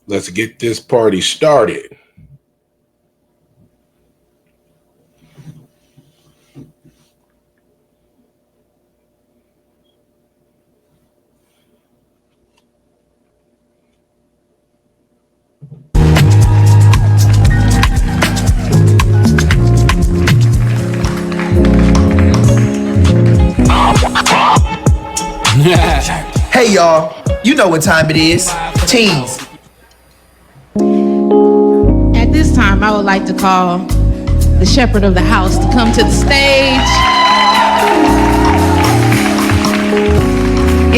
Let's get this party started. Hey y'all, you know what time it is. Teens. At this time, I would like to call the shepherd of the house to come to the stage.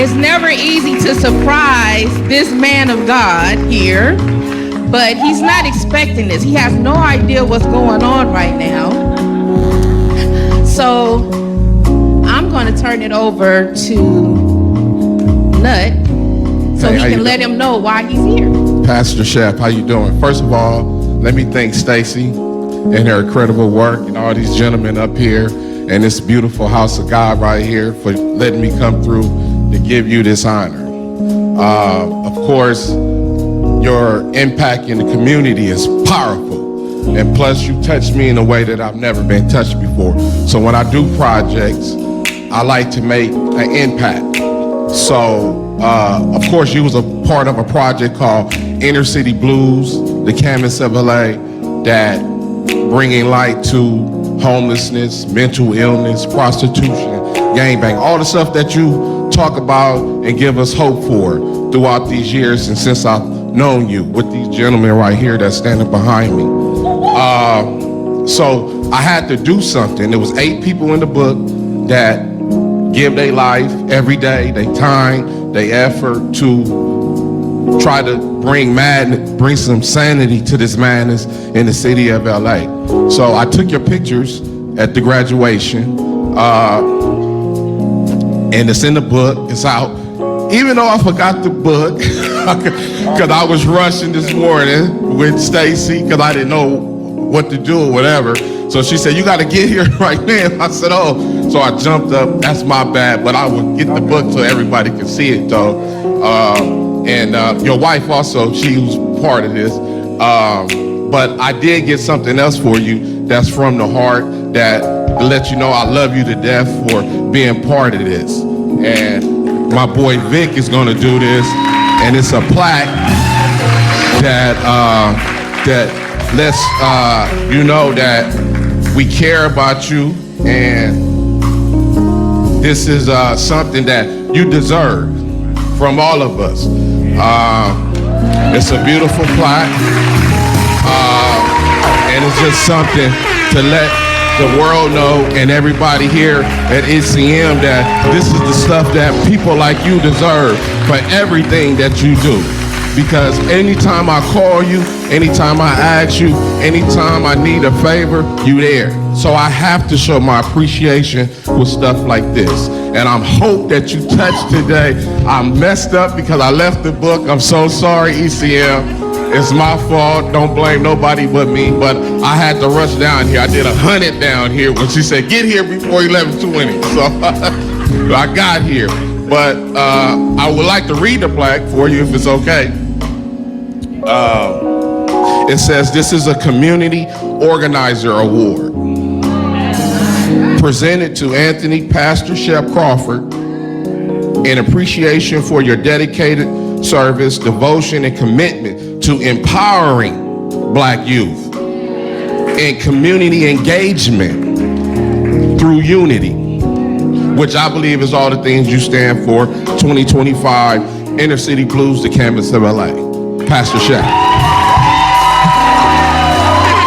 It's never easy to surprise this man of God here, but he's not expecting this. He has no idea what's going on right now. So I'm going to turn it over to Nut, so he can let him know why he's here. Pastor Shep, how you doing? First of all, let me thank Stacy and her incredible work and all these gentlemen up here and this beautiful house of God right here for letting me come through to give you this honor. Of course, your impact in the community is powerful, and plus you touched me in a way that I've never been touched before. So when I do projects, I like to make an impact. So, of course, you was a part of a project called Inner City Blues, the canvas of LA, that bringing light to homelessness, mental illness, prostitution, gangbang, all the stuff that you talk about and give us hope for throughout these years and since I've known you, with these gentlemen right here that's standing behind me. So I had to do something. There was 8 people in the book that give their life every day, their time, their effort to try to bring some sanity to this madness in the city of LA. So I took your pictures at the graduation, and it's in the book, it's out. Even though I forgot the book, because I was rushing this morning with Stacy, because I didn't know what to do or whatever. So she said, you got to get here right now. I said, oh. So I jumped up. That's my bad, but I will get the book so everybody can see it, though. And your wife also, she was part of this. But I did get something else for you that's from the heart that to let you know I love you to death for being part of this. And my boy Vic is going to do this, and it's a plaque that lets you know that we care about you, and this is something that you deserve from all of us. It's a beautiful plaque, and it's just something to let the world know and everybody here at NCM that this is the stuff that people like you deserve for everything that you do. Because anytime I call you, anytime I ask you, anytime I need a favor, you there. So I have to show my appreciation with stuff like this. And I hope that you touched today. I messed up because I left the book. I'm so sorry, ECM. It's my fault. Don't blame nobody but me. But I had to rush down here. I did 100 down here when she said, get here before 11:20. So I got here. But I would like to read the plaque for you if it's okay. It says, this is a Community Organizer Award presented to Anthony Pastor Shep Crawford in appreciation for your dedicated service, devotion, and commitment to empowering Black youth and community engagement through unity, which I believe is all the things you stand for. 2025 Inner City Blues, the canvas of LA. Pastor Shep.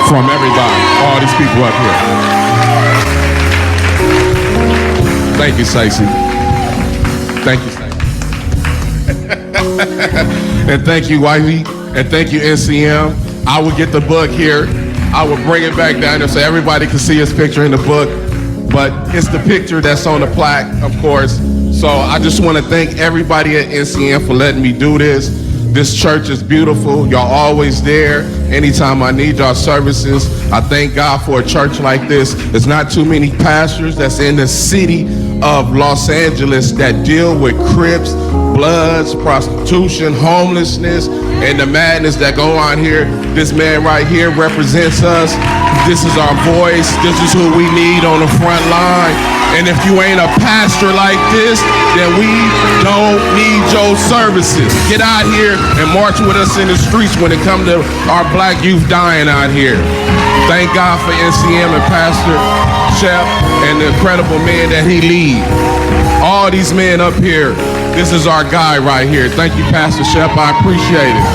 From everybody, all these people up here. Thank you, Stacey. Thank you, Stacey. And thank you, Wifey. And thank you, NCM. I will get the book here. I will bring it back down there so everybody can see his picture in the book. But it's the picture that's on the plaque, of course. So I just want to thank everybody at NCM for letting me do this. This church is beautiful. Y'all always there. anytime I need y'all services. I thank God for a church like this. There's not too many pastors that's in the city of Los Angeles that deal with Crips, Bloods, prostitution, homelessness, and the madness that go on here. This man right here represents us. This is our voice. This is who we need on the front line. And if you ain't a pastor like this, then we don't need your services. Get out here and march with us in the streets when it comes to our black youth dying out here. Thank God for NCM and Pastor Shep and the incredible men that he leads. All these men up here, this is our guy right here. Thank you, Pastor Shep. I appreciate it.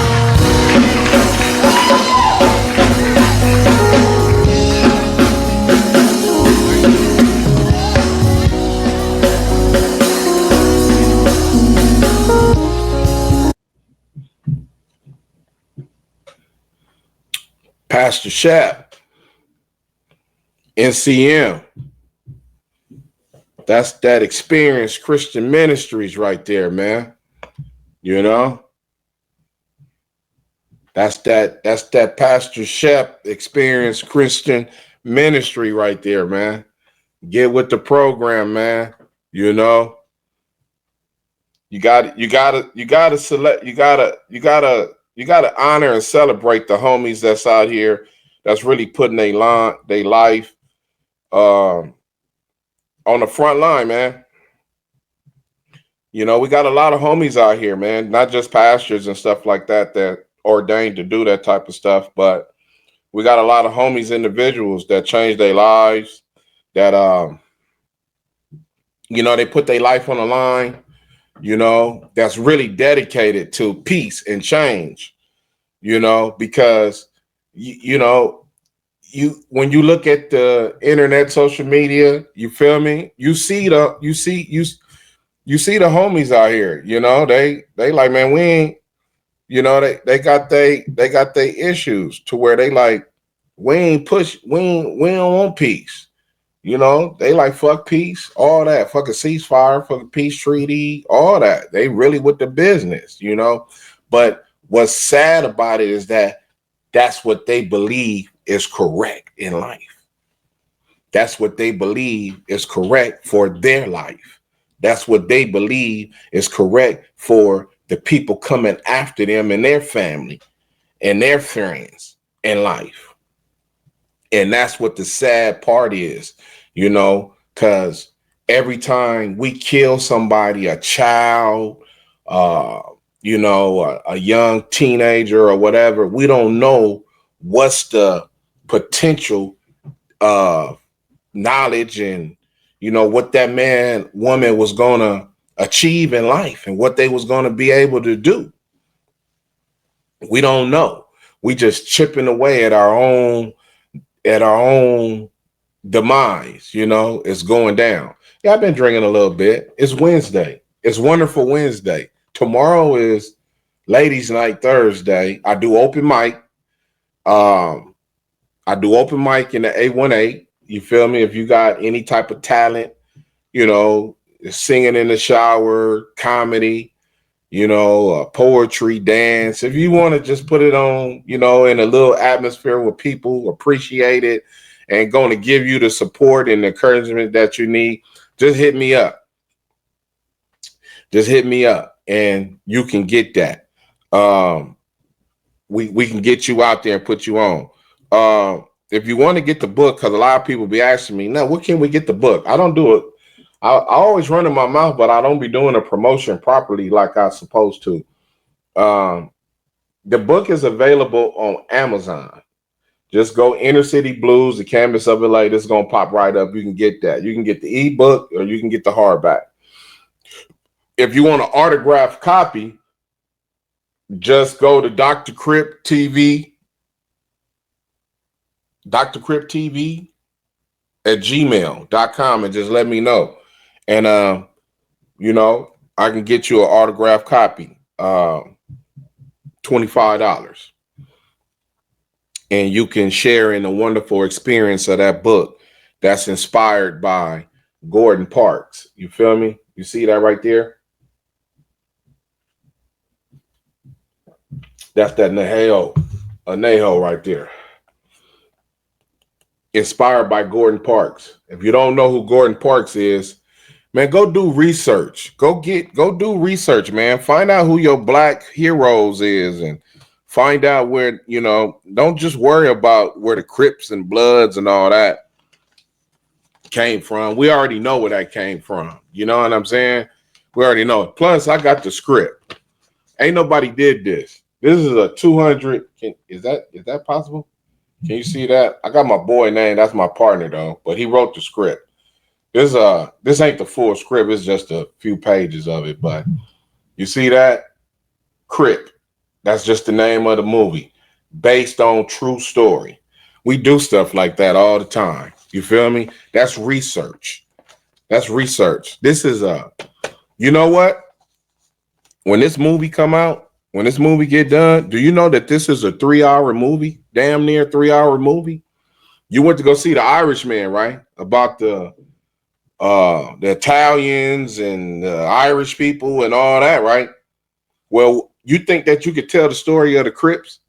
Pastor Shep, NCM. That's that experienced Christian ministries right there, man. You know? That's that Pastor Shep experienced Christian ministry right there, man. Get with the program, man. You know? You gotta honor and celebrate the homies that's out here that's really putting their life on the front line, man. You know, we got a lot of homies out here, man, not just pastors and stuff like that that ordained to do that type of stuff, but we got a lot of homies, individuals that change their lives, that you know, they put their life on the line, you know, that's really dedicated to peace and change, you know, because you know, when you look at the internet, social media, you feel me? You see the homies out here, you know, they like, man, we ain't, you know, they got they issues to where they like, we don't want peace. You know, they like fuck peace, all that, fuck a ceasefire, fuck a peace treaty, all that. They really with the business, you know. But what's sad about it is that that's what they believe is correct in life. That's what they believe is correct for their life. That's what they believe is correct for the people coming after them and their family and their friends in life. And that's what the sad part is, you know, because every time we kill somebody, a child, you know, a young teenager or whatever, we don't know what's the potential knowledge and, you know, what that woman was going to achieve in life and what they was going to be able to do. We don't know. We just chipping away at our own demise, you know. It's going down. Yeah, I've been drinking a little bit. It's Wednesday. It's Wonderful Wednesday. Tomorrow is Ladies Night Thursday. I do open mic. I do open mic in the 818. You feel me? If you got any type of talent, you know, singing in the shower, comedy, you know, poetry, dance. If you want to just put it on, you know, in a little atmosphere where people appreciate it and going to give you the support and encouragement that you need, just hit me up. Just hit me up and you can get that. We can get you out there and put you on. If you want to get the book, because a lot of people be asking me, now, where can we get the book? I don't do it. I always run in my mouth, but I don't be doing a promotion properly like I'm supposed to. The book is available on Amazon. Just go Inner City Blues, the Canvas of LA. This is going to pop right up. You can get that. You can get the ebook or you can get the hardback. If you want an autographed copy, just go to Dr. Crip TV. Dr. Crip TV at gmail.com and just let me know. And, you know, I can get you an autographed copy, $25. And you can share in the wonderful experience of that book that's inspired by Gordon Parks. You feel me? You see that right there? That's that Nahel Anejo right there. Inspired by Gordon Parks. If you don't know who Gordon Parks is, man, go do research. Go do research, man. Find out who your black heroes is and find out where, don't just worry about where the Crips and Bloods and all that came from. We already know where that came from. You know what I'm saying? We already know it. Plus, I got the script. Ain't nobody did this. This is a 200. Is that possible? Can you see that? I got my boy name. That's my partner though, but he wrote the script. This ain't the full script. It's just a few pages of it. But you see that? Crip. That's just the name of the movie, based on true story. We do stuff like that all the time. You feel me? That's research. That's research. This is you know what? When this movie come out, when this movie get done, do you know that this is a 3-hour movie? Damn near 3-hour movie. You went to go see The Irishman, right? About the Italians and the Irish people and all that, right? Well, you think that you could tell the story of the Crips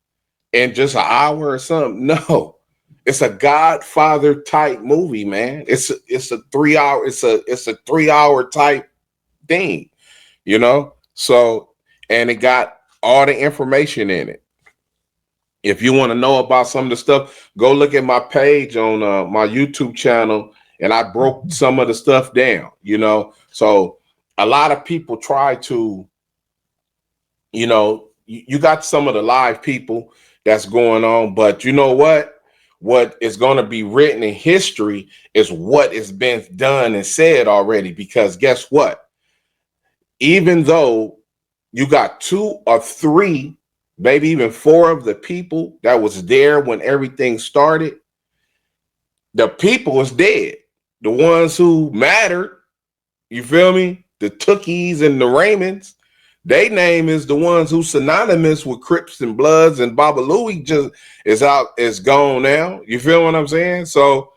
in just an hour or something? No. It's a Godfather type movie, man. It's a 3-hour, it's a 3-hour type thing, So, and it got all the information in it. If you want to know about some of the stuff, go look at my page on my YouTube channel, and I broke some of the stuff down, So a lot of people try to, you got some of the live people that's going on, but you know what? What is going to be written in history is what has been done and said already, because guess what? Even though you got 2 or 3, maybe even 4 of the people that was there when everything started, the people is dead. The ones who mattered, you feel me? The Tookies and the Raymonds, their name is the ones who synonymous with Crips and Bloods, and Baba Louie just is gone now. You feel what I'm saying? So,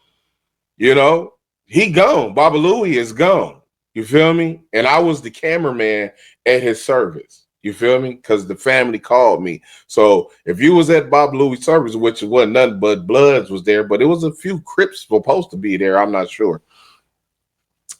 he gone. Baba Louie is gone. You feel me? And I was the cameraman at his service. You feel me? Because the family called me. So if you was at Baba Louie's service, which wasn't nothing but Bloods was there, but it was a few Crips supposed to be there. I'm not sure.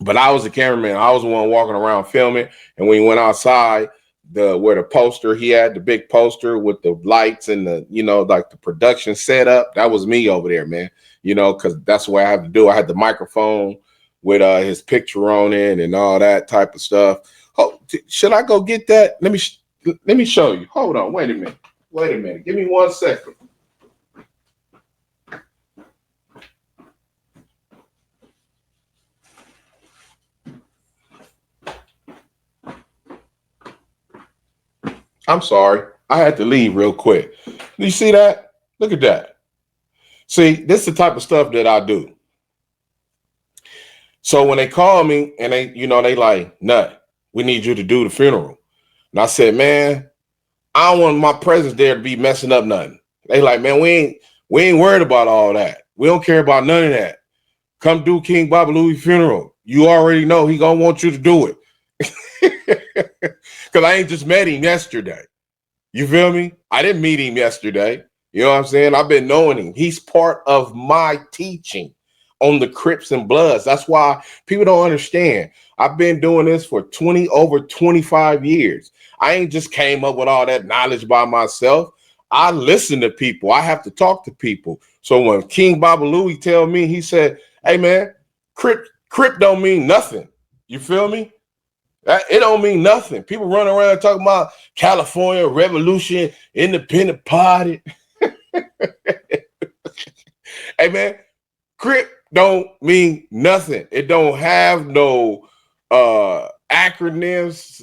But I was the cameraman. I was the one walking around filming. And when he went outside, where the poster, he had the big poster with the lights and the, like the production setup. That was me over there, man. Because that's what I have to do. I had the microphone with his picture on it and all that type of stuff. Oh, should I go get that? Let me show you. Hold on. Wait a minute. Give me 1 second. I'm sorry. I had to leave real quick. You see that? Look at that. See, this is the type of stuff that I do. So when they call me and they like, Nut, we need you to do the funeral. And I said, man, I don't want my presence there to be messing up nothing. They like, man, we ain't worried about all that. We don't care about none of that. Come do King Baba Louie funeral. You already know he gonna want you to do it. Because I ain't just met him yesterday. You feel me? I didn't meet him yesterday. You know what I'm saying? I've been knowing him. He's part of my teaching on the Crips and Bloods. That's why people don't understand. I've been doing this for over 25 years. I ain't just came up with all that knowledge by myself. I listen to people. I have to talk to people. So when King Baba Louie tell me, he said, hey man, Crip don't mean nothing. You feel me? It don't mean nothing. People run around talking about California Revolution, Independent Party. Hey man, Crip don't mean nothing. It don't have no acronyms,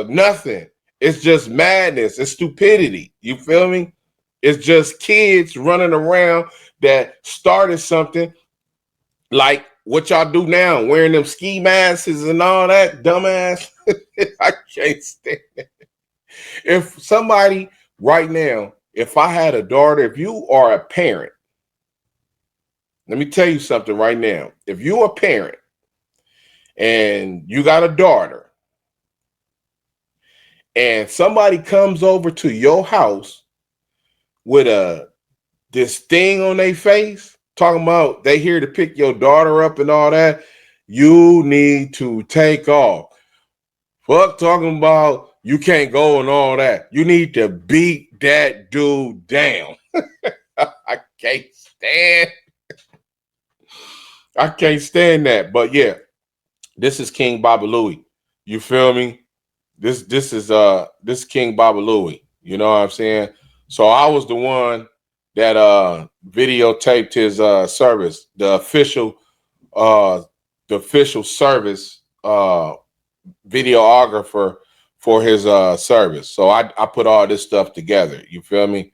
nothing. It's just madness. It's stupidity. You feel me? It's just kids running around that started something like what y'all do now, wearing them ski masks and all that, dumbass. I can't stand it. If somebody right now, if I had a daughter, if you are a parent, let me tell you something right now. If you're a parent and you got a daughter and somebody comes over to your house with this thing on their face, talking about they here to pick your daughter up and all that, you need to take off. Fuck talking about you can't go and all that. You need to beat that dude down. I can't stand. I can't stand that. But yeah, this is King Baba Louie. You feel me? This is King Baba Louie. You know what I'm saying? So I was the one that videotaped his service, the official service videographer for his service. So I put all this stuff together. You feel me?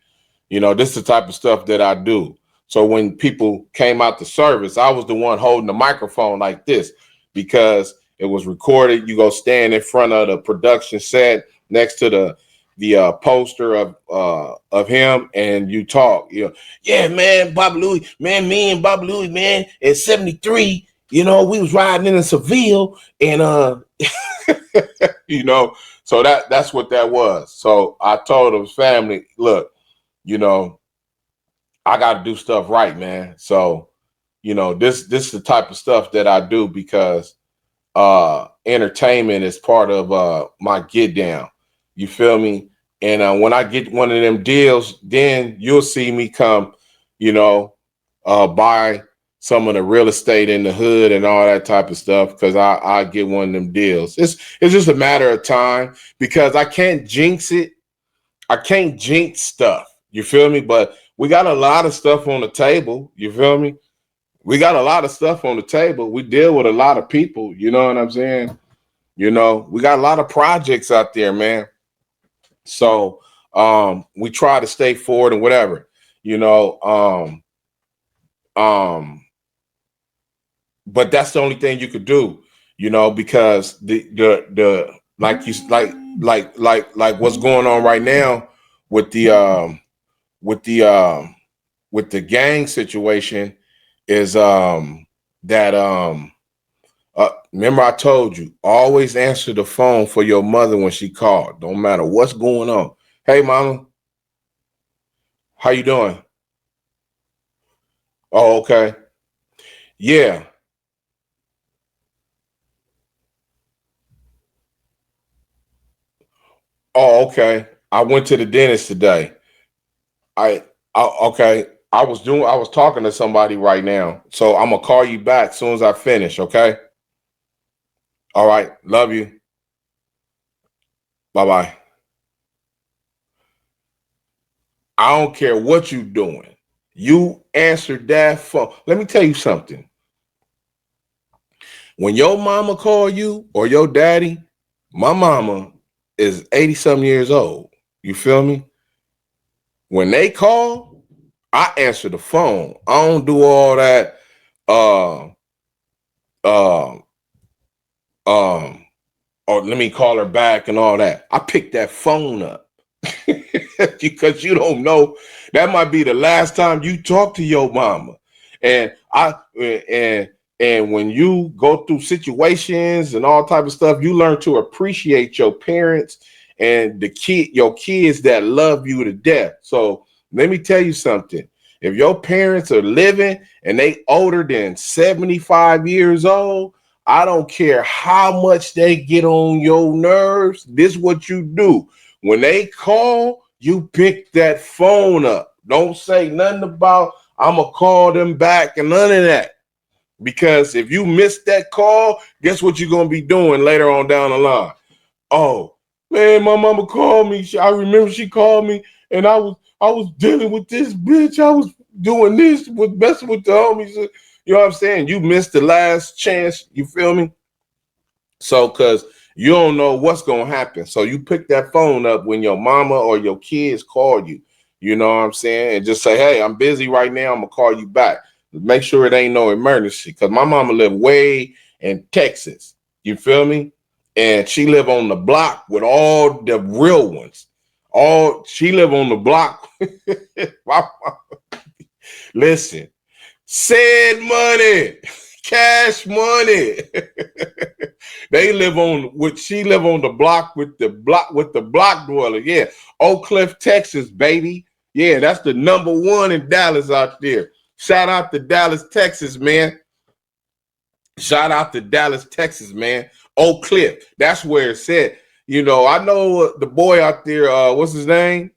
You know, this is the type of stuff that I do. So when people came out the service, I was the one holding the microphone like this because it was recorded. You go stand in front of the production set next to the poster of him, and you talk. You know, yeah, man, Baba Louie, man, me and Baba Louie, man, in '73, you know, we was riding in a Seville, and you know, so that's what that was. So I told his family, look, you know, I got to do stuff right, man. So, you know, this is the type of stuff that I do because entertainment is part of my get down. You feel me? And when I get one of them deals, then you'll see me come, you know, buy some of the real estate in the hood and all that type of stuff because I get one of them deals. It's just a matter of time because I can't jinx it. I can't jinx stuff. You feel me? But we got a lot of stuff on the table. You feel me? We got a lot of stuff on the table. We deal with a lot of people. You know what I'm saying? You know, we got a lot of projects out there, man. So we try to stay forward and whatever, you know. But that's the only thing you could do, you know, because the like you like what's going on right now with the with the gang situation is that remember I told you always answer the phone for your mother when she called. Don't matter what's going on. Hey, mama, how you doing? Oh, okay. Yeah. Oh, okay. I went to the dentist today. Okay. I was talking to somebody right now. So I'm gonna call you back as soon as I finish, okay? All right. Love you. Bye-bye. I don't care what you doing. You answered that phone. Let me tell you something. When your mama call you or your daddy, my mama is 80 something years old. You feel me? When they call, I answer the phone. I don't do all that uh um or let me call her back and all that. I pick that phone up because you don't know, that might be the last time you talk to your mama. And and when you go through situations and all type of stuff, you learn to appreciate your parents and your kids that love you to death. So let me tell you something. If your parents are living and they older than 75 years old, I don't care how much they get on your nerves. This is what you do. When they call, you pick that phone up. Don't say nothing about I'm going to call them back and none of that. Because if you miss that call, guess what you're going to be doing later on down the line? Oh, man, my mama called me. I remember she called me and I was dealing with this bitch. I was doing this, with messing with the homies. You know what I'm saying? You missed the last chance. You feel me? So, because you don't know what's going to happen. So you pick that phone up when your mama or your kids call you. You know what I'm saying? And just say, hey, I'm busy right now. I'm going to call you back. Make sure it ain't no emergency. Because my mama lived way in Texas. You feel me? And she live on the block with all the real ones. She live on the block. Listen, said money, cash money. She live on the block with the block dweller. Yeah. Oak Cliff, Texas, baby. Yeah, that's the #1 in Dallas out there. Shout out to Dallas, Texas, man. Shout out to Dallas, Texas, man. Oak Cliff. That's where it's at. You know, I know the boy out there, what's his name?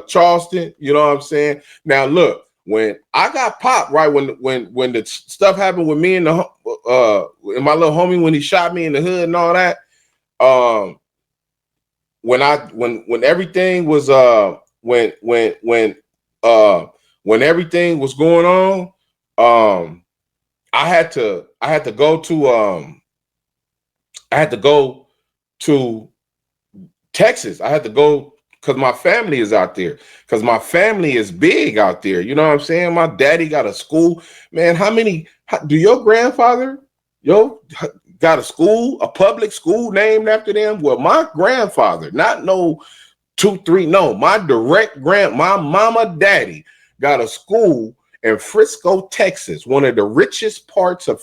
Charleston. You know what I'm saying? Now look, when I got popped, right, when the stuff happened with me and my little homie, when he shot me in the hood and all that, when everything was when everything was going on, I had to go to Texas. I had to go because my family is out there. Because my family is big out there. You know what I'm saying? My daddy got a school. Man, do your grandfather got a public school named after them? Well, my grandfather, not no 2, 3, no, my my mama, daddy got a school in Frisco, Texas, one of the richest parts of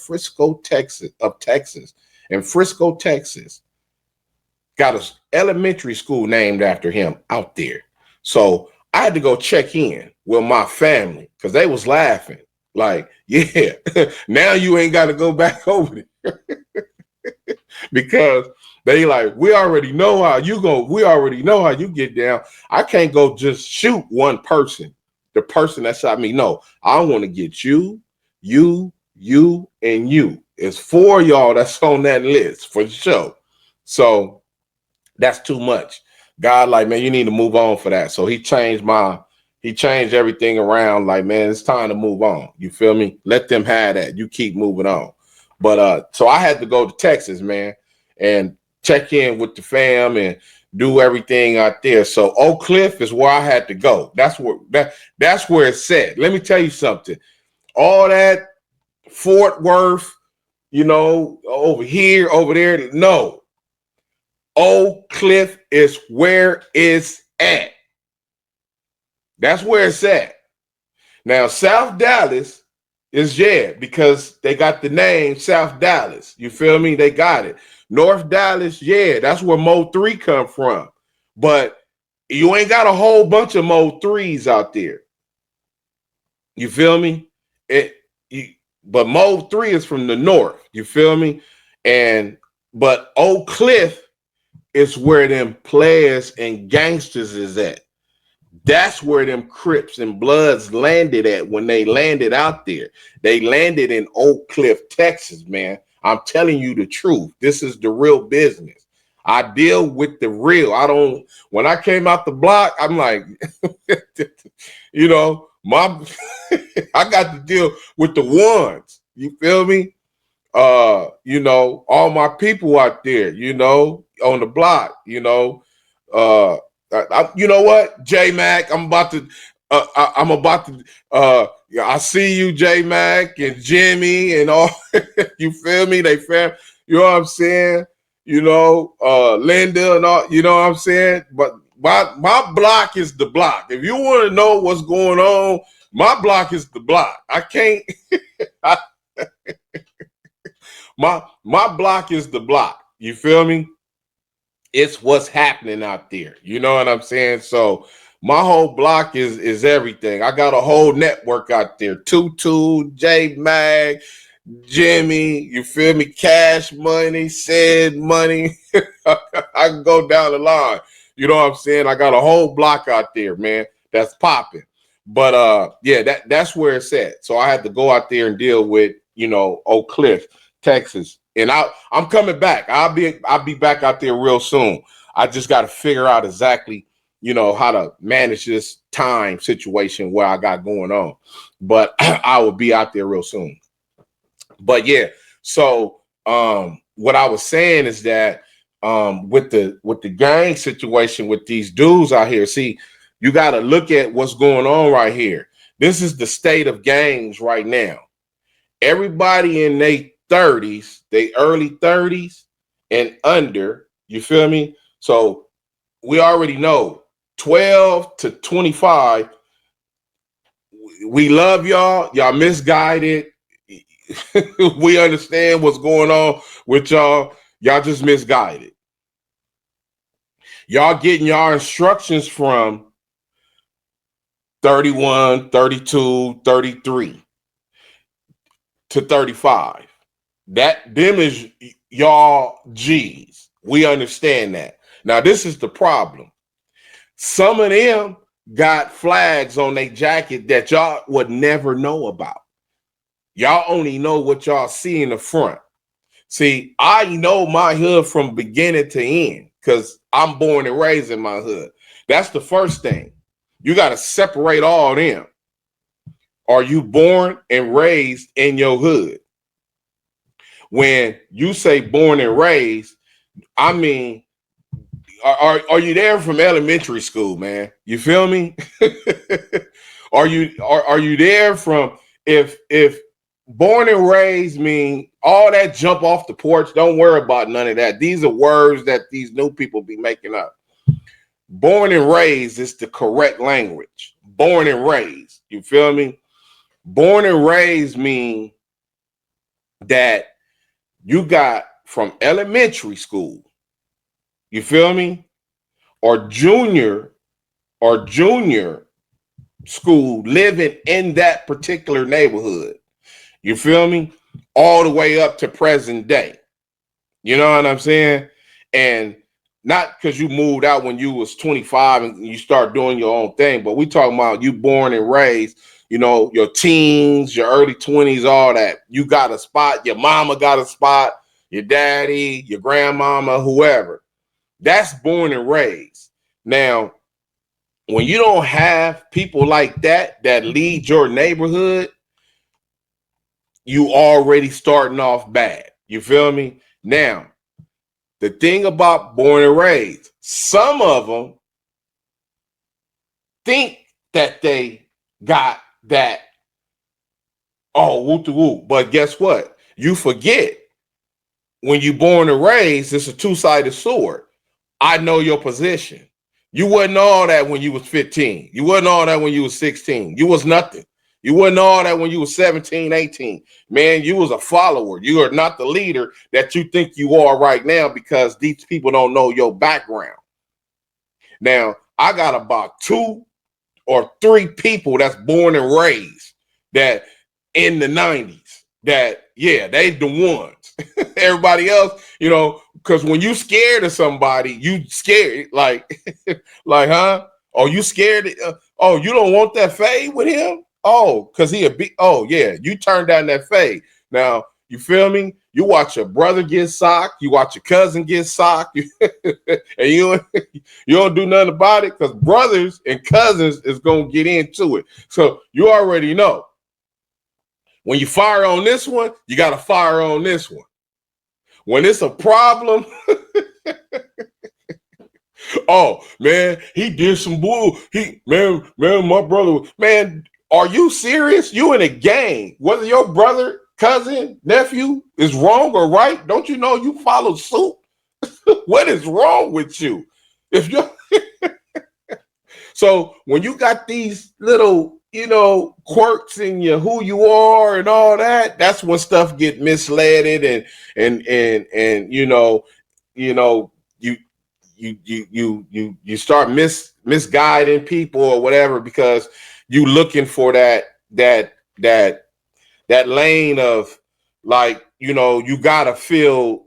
Texas. And Frisco, Texas, got an elementary school named after him out there. So I had to go check in with my family because they was laughing. Like, yeah, now you ain't got to go back over there. Because they like, we already know how you get down. I can't go just shoot one person, the person that shot me. No, I want to get you, and you. It's 4 of y'all that's on that list for sure. So that's too much. God, like, man, you need to move on for that. So he changed everything around. Like, man, it's time to move on. You feel me? Let them have that. You keep moving on. But so I had to go to Texas, man, and check in with the fam and do everything out there. So Oak Cliff is where I had to go. That's where it's at. Let me tell you something. All that Fort Worth, you know, over here, over there, no. Oak Cliff is where it's at. That's where it's at. Now, South Dallas is, because they got the name South Dallas. You feel me? They got it. North Dallas, that's where Mo 3 come from. But you ain't got a whole bunch of Mo 3s out there. You feel me? But Mo 3 is from the north. You feel me? But Oak Cliff is where them players and gangsters is at. That's where them Crips and Bloods landed at when they landed out there. They landed in Oak Cliff, Texas, man. I'm telling you the truth. This is the real business. I deal with the real. When I came out the block, I'm like, you know, I got to deal with the ones. You feel me? You know, all my people out there, you know, on the block, you know, you know what, J Mac, I see you, J Mac and Jimmy and all. You feel me? They fam, you know what I'm saying? You know, Linda and all. You know what I'm saying? But my block is the block. If you want to know what's going on, my block is the block. I can't. My block is the block. You feel me? It's what's happening out there. You know what I'm saying? So my whole block is everything. I got a whole network out there. Tutu, J Mag, Jimmy, you feel me? Cash Money, Said Money. I can go down the line. You know what I'm saying? I got a whole block out there, man, that's popping. But that's where it's at. So I had to go out there and deal with, you know, Oak Cliff, Texas. And I'm coming back. I'll be back out there real soon. I just got to figure out exactly, you know, how to manage this time situation where I got going on. But I will be out there real soon. But yeah, so what I was saying is that with the gang situation with these dudes out here, see, you got to look at what's going on right here. This is the state of gangs right now. Everybody in their 30s, they early 30s and under, you feel me? So we already know 12 to 25, we love y'all misguided. We understand what's going on with y'all just misguided. Y'all getting y'all instructions from 31, 32, 33 to 35. That them is y'all G's. We understand that. Now, this is the problem. Some of them got flags on their jacket that y'all would never know about. Y'all only know what y'all see in the front. See, I know my hood from beginning to end because I'm born and raised in my hood. That's the first thing. You got to separate all them. Are you born and raised in your hood? When you say born and raised, I mean, are you there from elementary school, man? You feel me? are you there from if born and raised mean all that jump off the porch? Don't worry about none of that. These are words that these new people be making up. Born and raised is the correct language. Born and raised. You feel me? Born and raised mean that you got from elementary school, you feel me? Or junior school living in that particular neighborhood. You feel me? All the way up to present day. You know what I'm saying? And not because you moved out when you was 25 and you start doing your own thing, but we talking about you born and raised, you know, your teens, your early 20s, all that. You got a spot, your mama got a spot, your daddy, your grandmama, whoever. That's born and raised. Now, when you don't have people like that lead your neighborhood, you already starting off bad. You feel me? Now, the thing about born and raised, some of them think that they got that, oh, whoop de whoop. But guess what? You forget when you born and raised, it's a two-sided sword. I know your position. You wasn't all that when you was 15. You wasn't all that when you was 16. You was nothing. You wasn't all that when you was 17, 18. Man, you was a follower. You are not the leader that you think you are right now because these people don't know your background. Now, I got about 2 or 3 people that's born and raised that in the 90s that, yeah, they the ones. Everybody else, you know, because when you scared of somebody, you scared like, like, huh? Oh, you scared? Oh, you don't want that fade with him? Oh, because he a big, oh, yeah, you turn down that fade. Now, you feel me? You watch your brother get socked, you watch your cousin get socked, and you don't do nothing about it because brothers and cousins is going to get into it. So you already know. When you fire on this one, you got to fire on this one. When it's a problem, oh, man, he did some bull. Man, my brother, man, are you serious? You in a gang, whether your brother, cousin, nephew is wrong or right, don't you know you follow suit? What is wrong with you? If you So when you got these little, you know, quirks in you, who you are and all that, that's when stuff get misled and you start misguiding people or whatever because you looking for that lane of like, you know, you gotta fill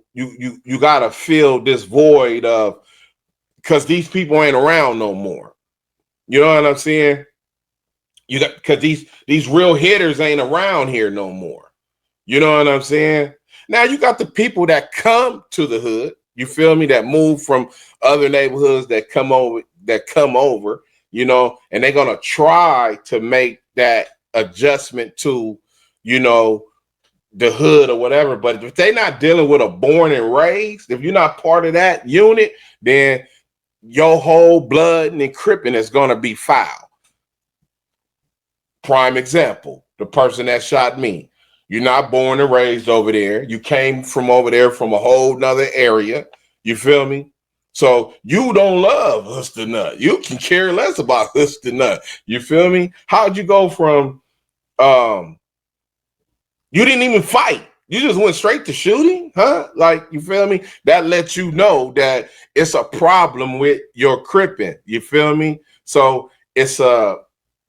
this void of because these people ain't around no more. You know what I'm saying? You got because these real hitters ain't around here no more. You know what I'm saying? Now you got the people that come to the hood. You feel me? That move from other neighborhoods that come over. You know, and they're gonna try to make that adjustment to, you know, the hood or whatever. But if they're not dealing with a born and raised, if you're not part of that unit, then your whole blood and cripping is gonna be foul. Prime example, the person that shot me. You're not born and raised over there. You came from over there from a whole nother area. You feel me? So you don't love Huster Nut. You can care less about Huster Nut. You feel me? How'd you go from you didn't even fight. You just went straight to shooting, huh? Like, you feel me? That lets you know that it's a problem with your cripping. You feel me? So it's a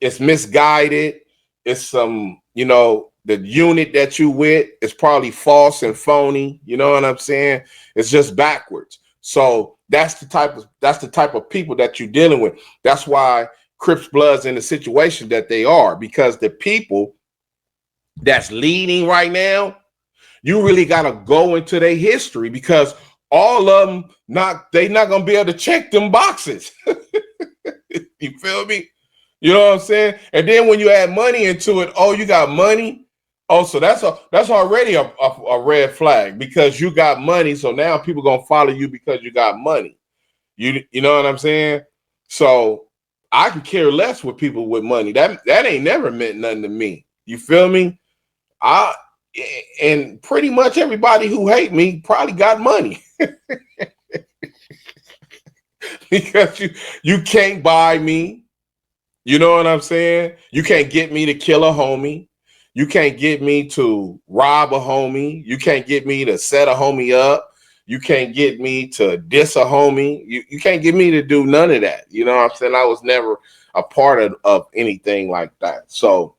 it's misguided. It's some, the unit that you with is probably false and phony. You know what I'm saying? It's just backwards. So that's the type of people that you're dealing with. That's why Crips Bloods in the situation that they are, because the people that's leading right now, you really got to go into their history, because all of them they not gonna be able to check them boxes. You feel me? You know what I'm saying? And then when you add money into it, oh, you got money. Oh, so that's already a red flag, because you got money. So now people gonna follow you because you got money. You know what I'm saying? So I can care less with people with money. That ain't never meant nothing to me. You feel me? And pretty much everybody who hate me probably got money. Because you can't buy me. You know what I'm saying? You can't get me to kill a homie. You can't get me to rob a homie. You can't get me to set a homie up. You can't get me to diss a homie. You can't get me to do none of that. You know what I'm saying? I was never a part of anything like that. So,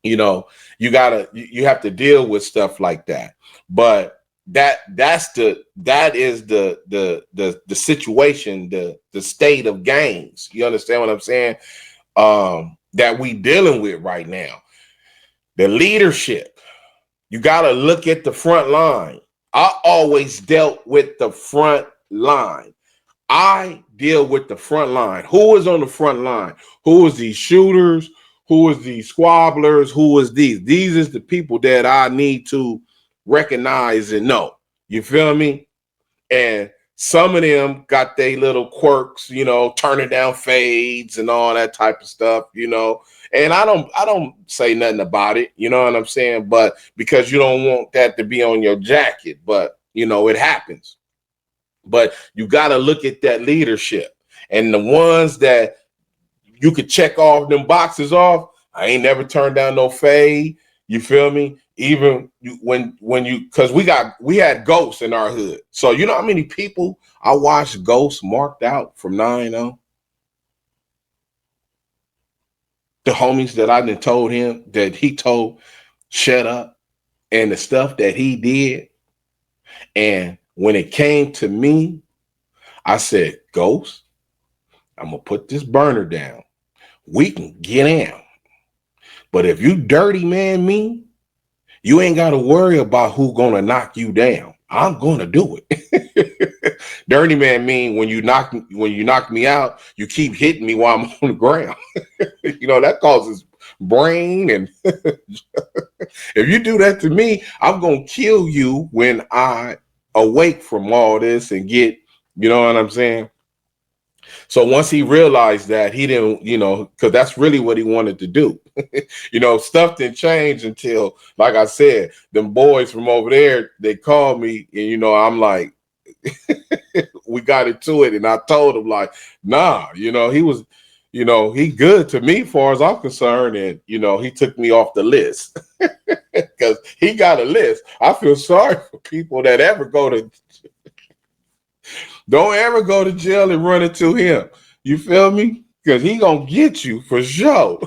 you have to deal with stuff like that. But that is the situation, the state of gangs. You understand what I'm saying? That we dealing with right now. The leadership. You got to look at the front line. I always dealt with the front line. I deal with the front line. Who is on the front line? Who is these shooters? Who is these squabblers? Who is these? These is the people that I need to recognize and know. You feel me? And some of them got their little quirks, turning down fades and all that type of stuff, And I don't say nothing about it, you know what I'm saying? But because you don't want that to be on your jacket, but it happens. But you got to look at that leadership, and the ones that you could check off them boxes off. I ain't never turned down no fade. You feel me? Even because we had ghosts in our hood. So you know how many people I watched ghosts marked out from 9-0? The homies that I done told him that he told shut up, and the stuff that he did. And when it came to me, I said, Ghost, I'm gonna put this burner down. We can get down. But if you dirty man me, you ain't got to worry about who gonna knock you down. I'm gonna do it. Dirty man mean when you knock me out, you keep hitting me while I'm on the ground. That causes brain, and if you do that to me, I'm gonna kill you when I awake from all this and get, you know what I'm saying? So once he realized that, he didn't, because that's really what he wanted to do. Stuff didn't change until, like I said, them boys from over there, they called me, and, I'm like, we got into it. And I told him, like, nah, he was, he good to me as far as I'm concerned. And, he took me off the list because he got a list. I feel sorry for people that don't ever go to jail and run into him. You feel me? Because he gonna get you for sure.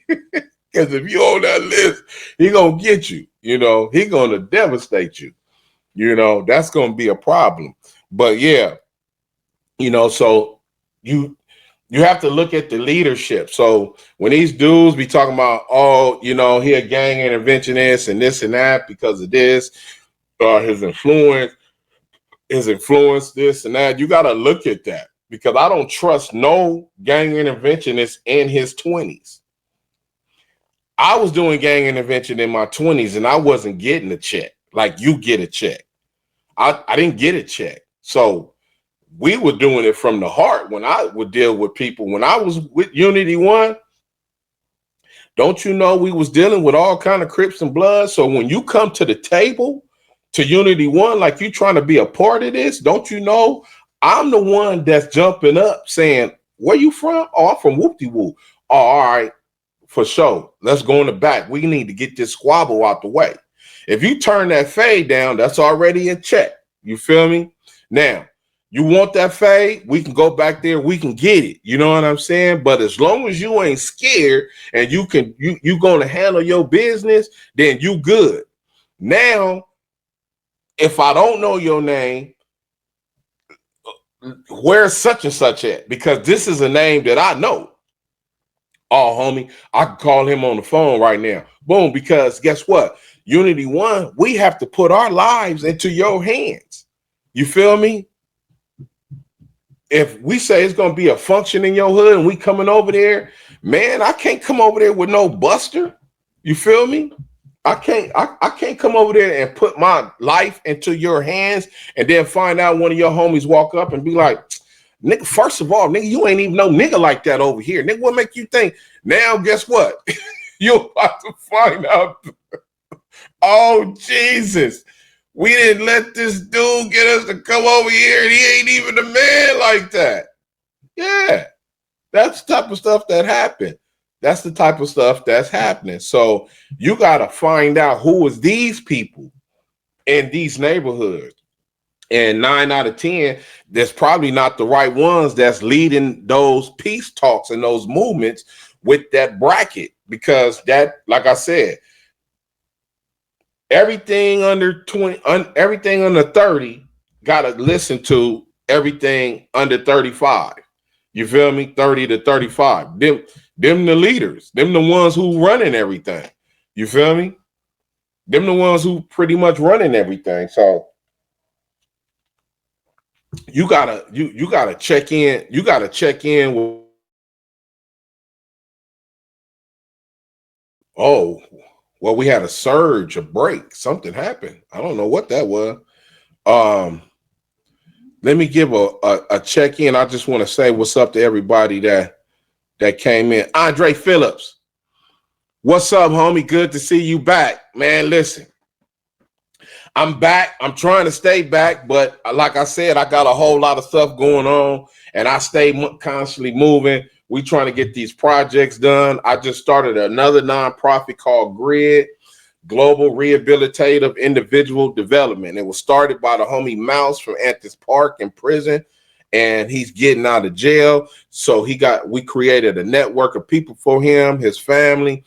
Because if you on that list, he gonna get you. He gonna devastate you. That's gonna be a problem. But yeah, so you have to look at the leadership. So when these dudes be talking about, oh, he a gang interventionist and this and that because of this, his influence, this and that. You got to look at that, because I don't trust no gang interventionist in his 20s. I was doing gang intervention in my 20s, and I wasn't getting a check like you get a check. I didn't get a check. So we were doing it from the heart when I would deal with people. When I was with Unity One, don't you know we was dealing with all kind of Crips and Bloods? So when you come to the table to Unity One, like you trying to be a part of this, don't you know I'm the one that's jumping up saying, where you from? Oh, I'm from Whoop-de-Woo. Oh, all right, for sure. Let's go in the back. We need to get this squabble out the way. If you turn that fade down, that's already a check. You feel me? Now, You want that fade? We can go back there. We can get it. You know what I'm saying? But as long as you ain't scared and you gonna handle your business, then you good. Now, if I don't know your name, where's such and such at? Because this is a name that I know. Oh, homie, I can call him on the phone right now. Boom, because guess what? Unity One, we have to put our lives into your hands. You feel me? If we say it's going to be a function in your hood and we coming over there, man, I can't come over there with no buster. You feel me? I can't come over there and put my life into your hands and then find out one of your homies walk up and be like, nigga, first of all, nigga, you ain't even no nigga like that over here. Nigga, what make you think? Now, guess what? You're about to find out. Oh, Jesus. We didn't let this dude get us to come over here, and he ain't even a man like that. Yeah, that's the type of stuff that happened. That's the type of stuff that's happening. So you got to find out who is these people in these neighborhoods. And 9 out of 10, there's probably not the right ones that's leading those peace talks and those movements with that bracket. Because that, like I said, everything under 20, everything under 30 got to listen to everything under 35. You feel me? 30 to 35. Them the leaders. Them the ones who running everything. You feel me? Them the ones who pretty much running everything. So you gotta check in. You gotta check in with. Oh, well, we had a surge, a break. Something happened. I don't know what that was. Let me give a check in. I just want to say what's up to everybody that came in. Andre Phillips, what's up, homie? Good to see you back, man. Listen, I'm back. I'm trying to stay back, but like I said, I got a whole lot of stuff going on, and I stay constantly moving. We trying to get these projects done. I just started another nonprofit called GRID, Global Rehabilitative Individual Development. It was started by the homie Mouse from Anthony Park in prison, and he's getting out of jail. So we created a network of people for him, his family.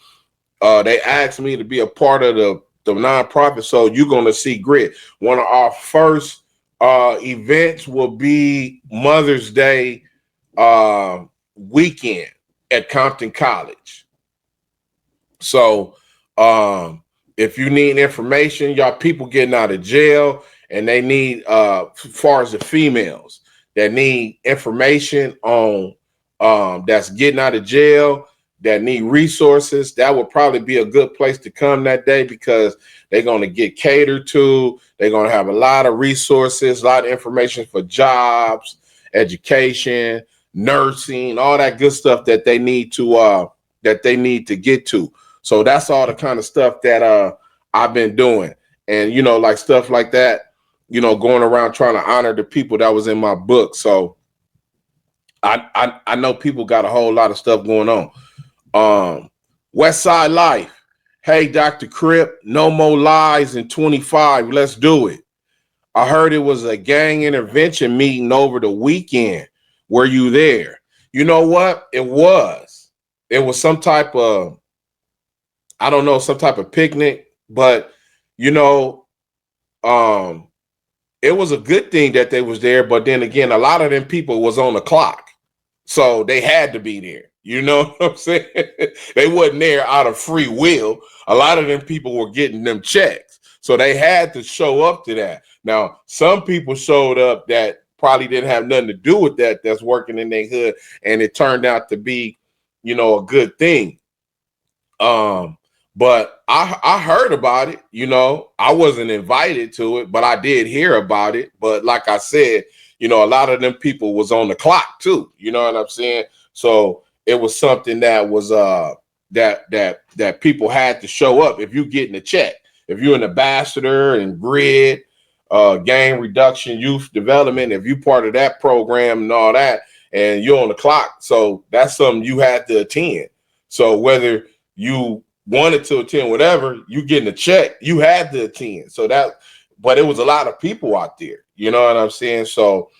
They asked me to be a part of the nonprofit. So you're going to see GRID. One of our first events will be Mother's Day weekend at Compton College. So if you need information, y'all people getting out of jail, and they need as far as the females that need information on that's getting out of jail, that need resources, that would probably be a good place to come that day, because they're going to get catered to. They're going to have a lot of resources, a lot of information for jobs, education, nursing, all that good stuff that they need to get to. So that's all the kind of stuff that I've been doing. And, like stuff like that, going around trying to honor the people that was in my book. So I know people got a whole lot of stuff going on. West Side Life. Hey, Dr. Crip, no more lies in 25. Let's do it. I heard it was a gang intervention meeting over the weekend. Were you there? You know what? It was. It was some type of, I don't know, some type of picnic, but it was a good thing that they was there. But then again, a lot of them people was on the clock, so they had to be there. You know what I'm saying? They wasn't there out of free will. A lot of them people were getting them checks, so they had to show up to that. Now, some people showed up that probably didn't have nothing to do with that, that's working in their hood, and it turned out to be, a good thing. But I heard about it. I wasn't invited to it, but I did hear about it. But like I said, a lot of them people was on the clock too. You know what I'm saying? So it was something that was that people had to show up if you're getting a check. If you're an ambassador and GRID, gang reduction, youth development, if you part of that program and all that, and you're on the clock, so that's something you had to attend. So whether you wanted to attend whatever, you getting a check, you had to attend. So but it was a lot of people out there. You know what I'm saying? So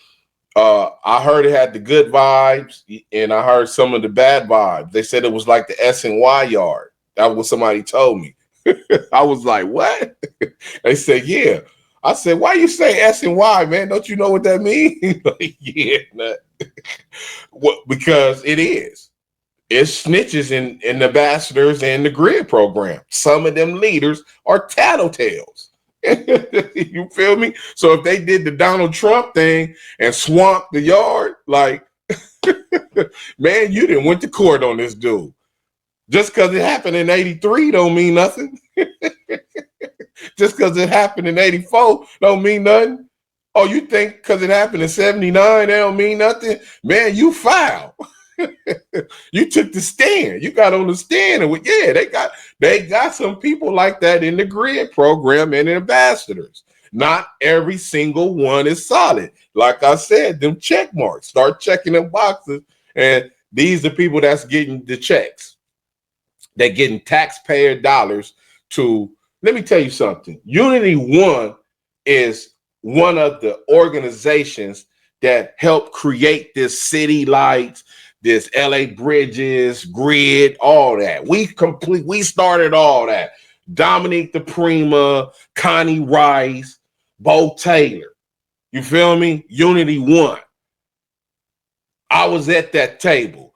I heard it had the good vibes, and I heard some of the bad vibes. They said it was like the S&Y yard. That was what somebody told me. I was like, what? They said, yeah. I said, why you say S&Y, man? Don't you know what that means? Like, yeah, nah. What? Because it is. It's snitches and ambassadors and the grid program. Some of them leaders are tattletales. You feel me? So if they did the Donald Trump thing and swamped the yard, like, man, you didn't went to court on this dude. Just because it happened in 83 don't mean nothing. Just because it happened in 84 don't mean nothing. Oh, you think because it happened in 79 that don't mean nothing? Man, you foul. You took the stand. You got on the stand, and yeah, they got some people like that in the grid program and ambassadors. Not every single one is solid. Like I said, them check marks. Start checking them boxes, and these are people that's getting the checks. They're getting taxpayer dollars to. Let me tell you something. Unity One is one of the organizations that helped create this city lights, this LA bridges, grid, all that. We started all that. Dominique the Prima, Connie Rice, Bo Taylor. You feel me? Unity One. I was at that table.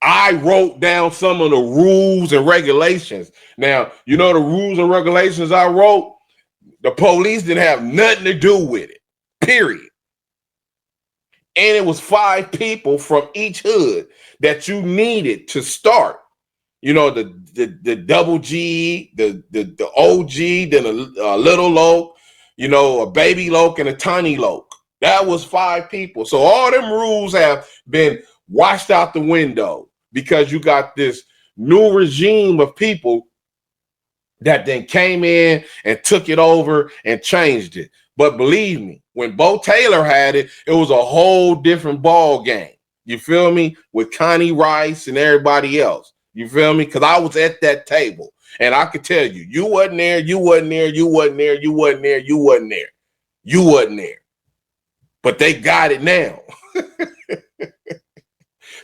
I wrote down some of the rules and regulations. Now, you know the rules and regulations I wrote? The police didn't have nothing to do with it, period. And it was 5 people from each hood that you needed to start. You know, the double G, the OG, then a little Loke, you know, a baby Loke and a tiny Loke. That was 5 people. So all them rules have been washed out the window because you got this new regime of people that then came in and took it over and changed it. But believe me, when Bo Taylor had it, it was a whole different ball game. You feel me? With Connie Rice and everybody else. You feel me? Because I was at that table. And I could tell you, you wasn't there, you wasn't there, you wasn't there, you wasn't there, you wasn't there. You wasn't there. But they got it now.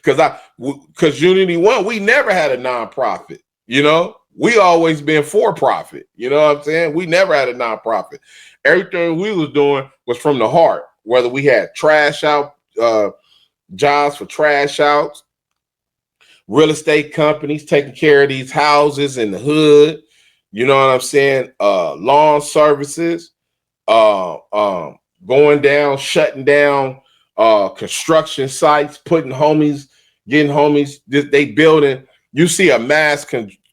Because Unity One, we never had a nonprofit, you know? We always been for profit. You know what I'm saying? We never had a nonprofit. Everything we was doing was from the heart, whether we had trash out, jobs for trash outs, real estate companies taking care of these houses in the hood. You know what I'm saying? Lawn services, going down, shutting down construction sites, getting homies, they building. You see a mass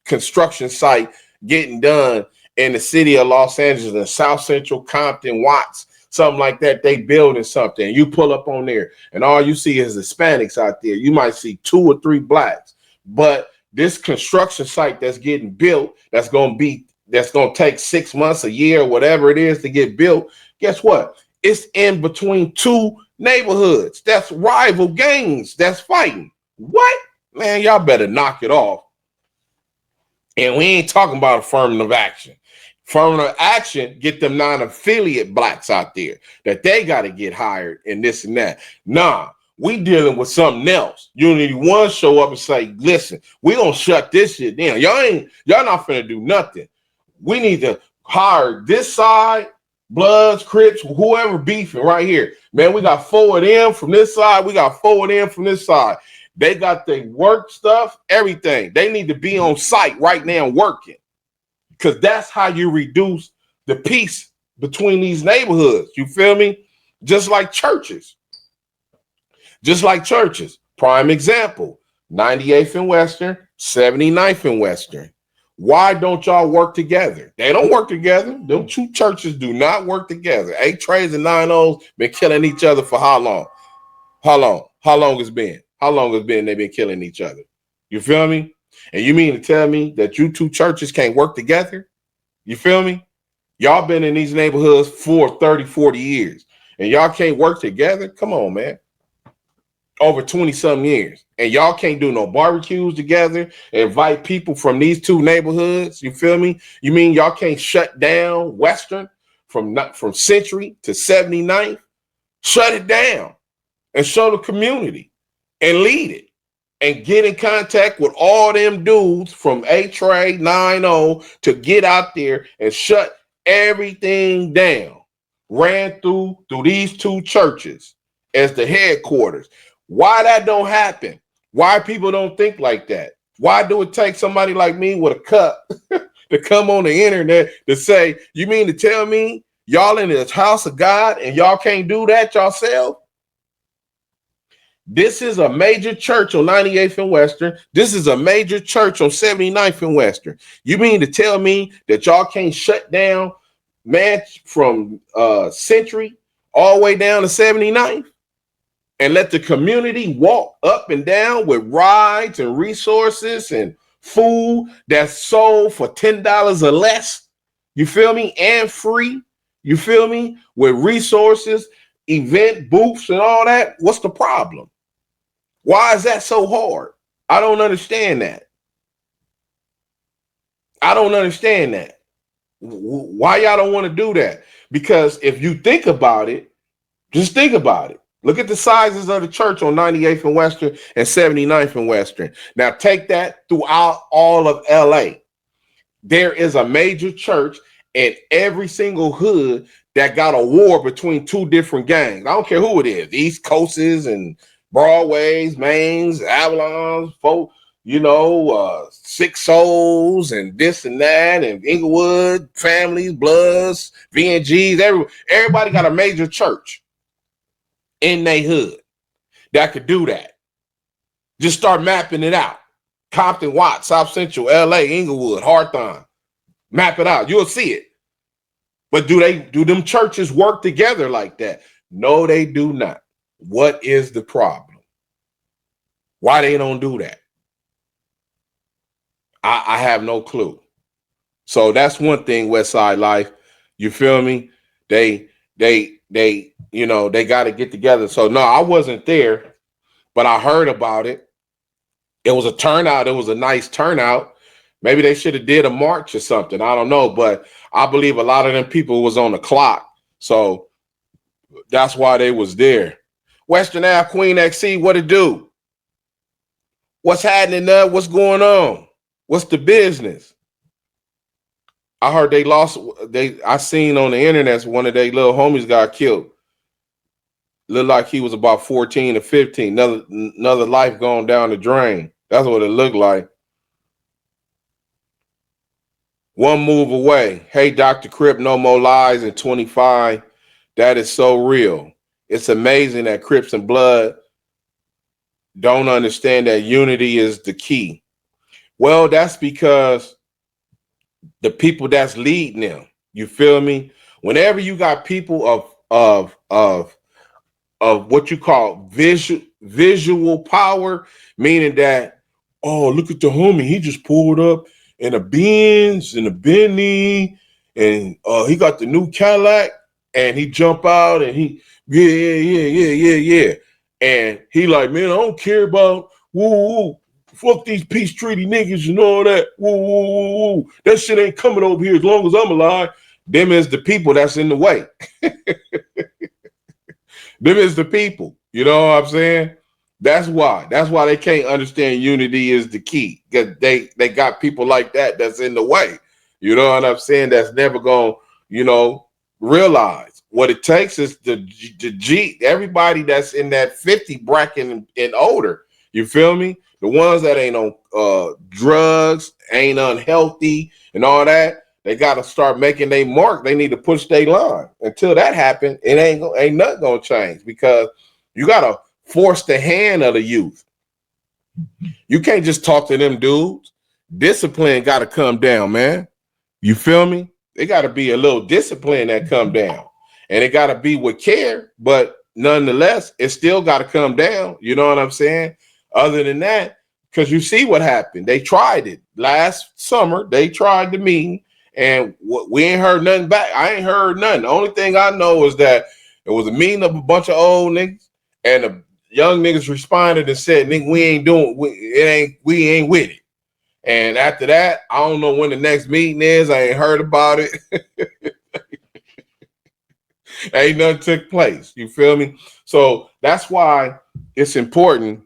construction site getting done in the city of Los Angeles, in South Central, Compton, Watts, something like that. They building something. You pull up on there and all you see is Hispanics out there. You might see 2 or 3 blacks, but this construction site that's getting built, that's going to take 6 months, a year, whatever it is to get built. Guess what? It's in between 2 neighborhoods. That's rival gangs that's fighting. What? Man, y'all better knock it off. And we ain't talking about affirmative action. Affirmative action, get them non-affiliate blacks out there that they got to get hired and this and that. Nah, we dealing with something else. Unity One show up and say, listen, we gonna shut this shit down. Y'all not finna do nothing. We need to hire this side, Bloods, Crips, whoever beefing right here. Man, we got 4 of them from this side. We got 4 of them from this side. They got their work stuff, everything. They need to be on site right now working. Because that's how you reduce the peace between these neighborhoods. You feel me? Just like churches. Prime example, 98th and Western, 79th and Western. Why don't y'all work together? They don't work together. Them 2 churches do not work together. 8 trays and 9 O's been killing each other for how long? How long it's been? How long it's been they've been killing each other? You feel me? And you mean to tell me that you 2 churches can't work together? You feel me? Y'all been in these neighborhoods for 30, 40 years, and y'all can't work together? Come on, man. Over 20-something years. And y'all can't do no barbecues together, invite people from these 2 neighborhoods. You feel me? You mean y'all can't shut down Western from Century to 79th? Shut it down. and show the community and lead it and get in contact with all them dudes from A-Trade 9-0 to get out there and shut everything down. Ran through these two churches as the headquarters. Why that don't happen? Why people don't think like that? Why do it take somebody like me with a cup to come on the internet to say, you mean to tell me y'all in this house of God and y'all can't do that yourself? This is a major church on 98th and Western. This is a major church on 79th and Western. You mean to tell me that y'all can't shut down, man, from Century all the way down to 79th and let the community walk up and down with rides and resources and food that's sold for $10 or less? You feel me? And free. You feel me? With resources, event booths and all that. What's the problem? Why is that so hard? I don't understand that. I don't understand that. Why y'all don't want to do that? Because if you think about it, just think about it. Look at the sizes of the church on 98th and Western and 79th and Western. Now take that throughout all of LA. There is a major church in every single hood that got a war between two different gangs. I don't care who it is, East Coasts and Broadways, Mains, Avalons, folk, Six Souls and this and that, and Inglewood, Families, Bloods, VNGs, everybody got a major church in their hood that could do that. Just start mapping it out. Compton, Watts, South Central, LA, Inglewood, Hawthorne. Map it out. You'll see it. But do them churches work together like that? No, they do not. What is the problem? Why they don't do that? I have no clue. So that's one thing, West Side Life. You feel me? They got to get together. So no, I wasn't there, but I heard about it. It was a turnout. It was a nice turnout. Maybe they should have did a march or something. I don't know, but I believe a lot of them people was on the clock. So that's why they was there. Western Ave, Queen XC, what it do? What's happening there? What's going on? What's the business? I heard they lost. I seen on the internet one of their little homies got killed. Looked like he was about 14 or 15. Another life going down the drain. That's what it looked like. One move away. Hey, Dr. Crip, no more lies in 25. That is so real. It's amazing that Crips and Blood don't understand that unity is the key. Well, that's because the people that's leading them, you feel me? Whenever you got people of what you call visual power, meaning that, oh, look at the homie, he just pulled up in a Benz and a Bentley, and he got the new Cadillac, and he jump out and he yeah. And he like, man, I don't care about woo. Fuck these peace treaty niggas and all that. Woo. That shit ain't coming over here as long as I'm alive. Them is the people that's in the way. Them is the people. You know what I'm saying? That's why. That's why they can't understand unity is the key. Because they got people like that that's in the way. You know what I'm saying? That's never going to, realize. What it takes is the G, everybody that's in that 50 bracket and older. You feel me? The ones that ain't on drugs, ain't unhealthy and all that, they got to start making their mark. They need to push their line. Until that happens, it ain't nothing going to change, because you got to force the hand of the youth. You can't just talk to them dudes. Discipline got to come down, man. You feel me? They got to be a little discipline that come down. And it got to be with care, but nonetheless, it still got to come down. You know what I'm saying? Other than that, because you see what happened. They tried it last summer. They tried the meeting, and we ain't heard nothing back. I ain't heard nothing. The only thing I know is that it was a meeting of a bunch of old niggas, and the young niggas responded and said, "Nigga, we ain't with it." And after that, I don't know when the next meeting is. I ain't heard about it. Ain't nothing took place. You feel me? So that's why it's important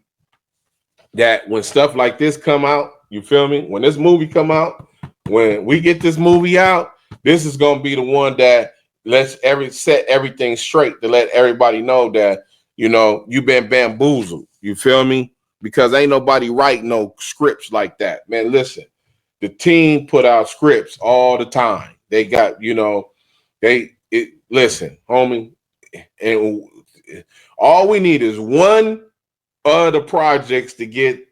that when stuff like this come out, you feel me? When this movie come out, when we get this movie out, this is gonna be the one that lets set everything straight to let everybody know that you've been bamboozled. You feel me? Because ain't nobody write no scripts like that. Man, listen, the team put out scripts all the time. They got, listen, homie, and all we need is one of the projects to get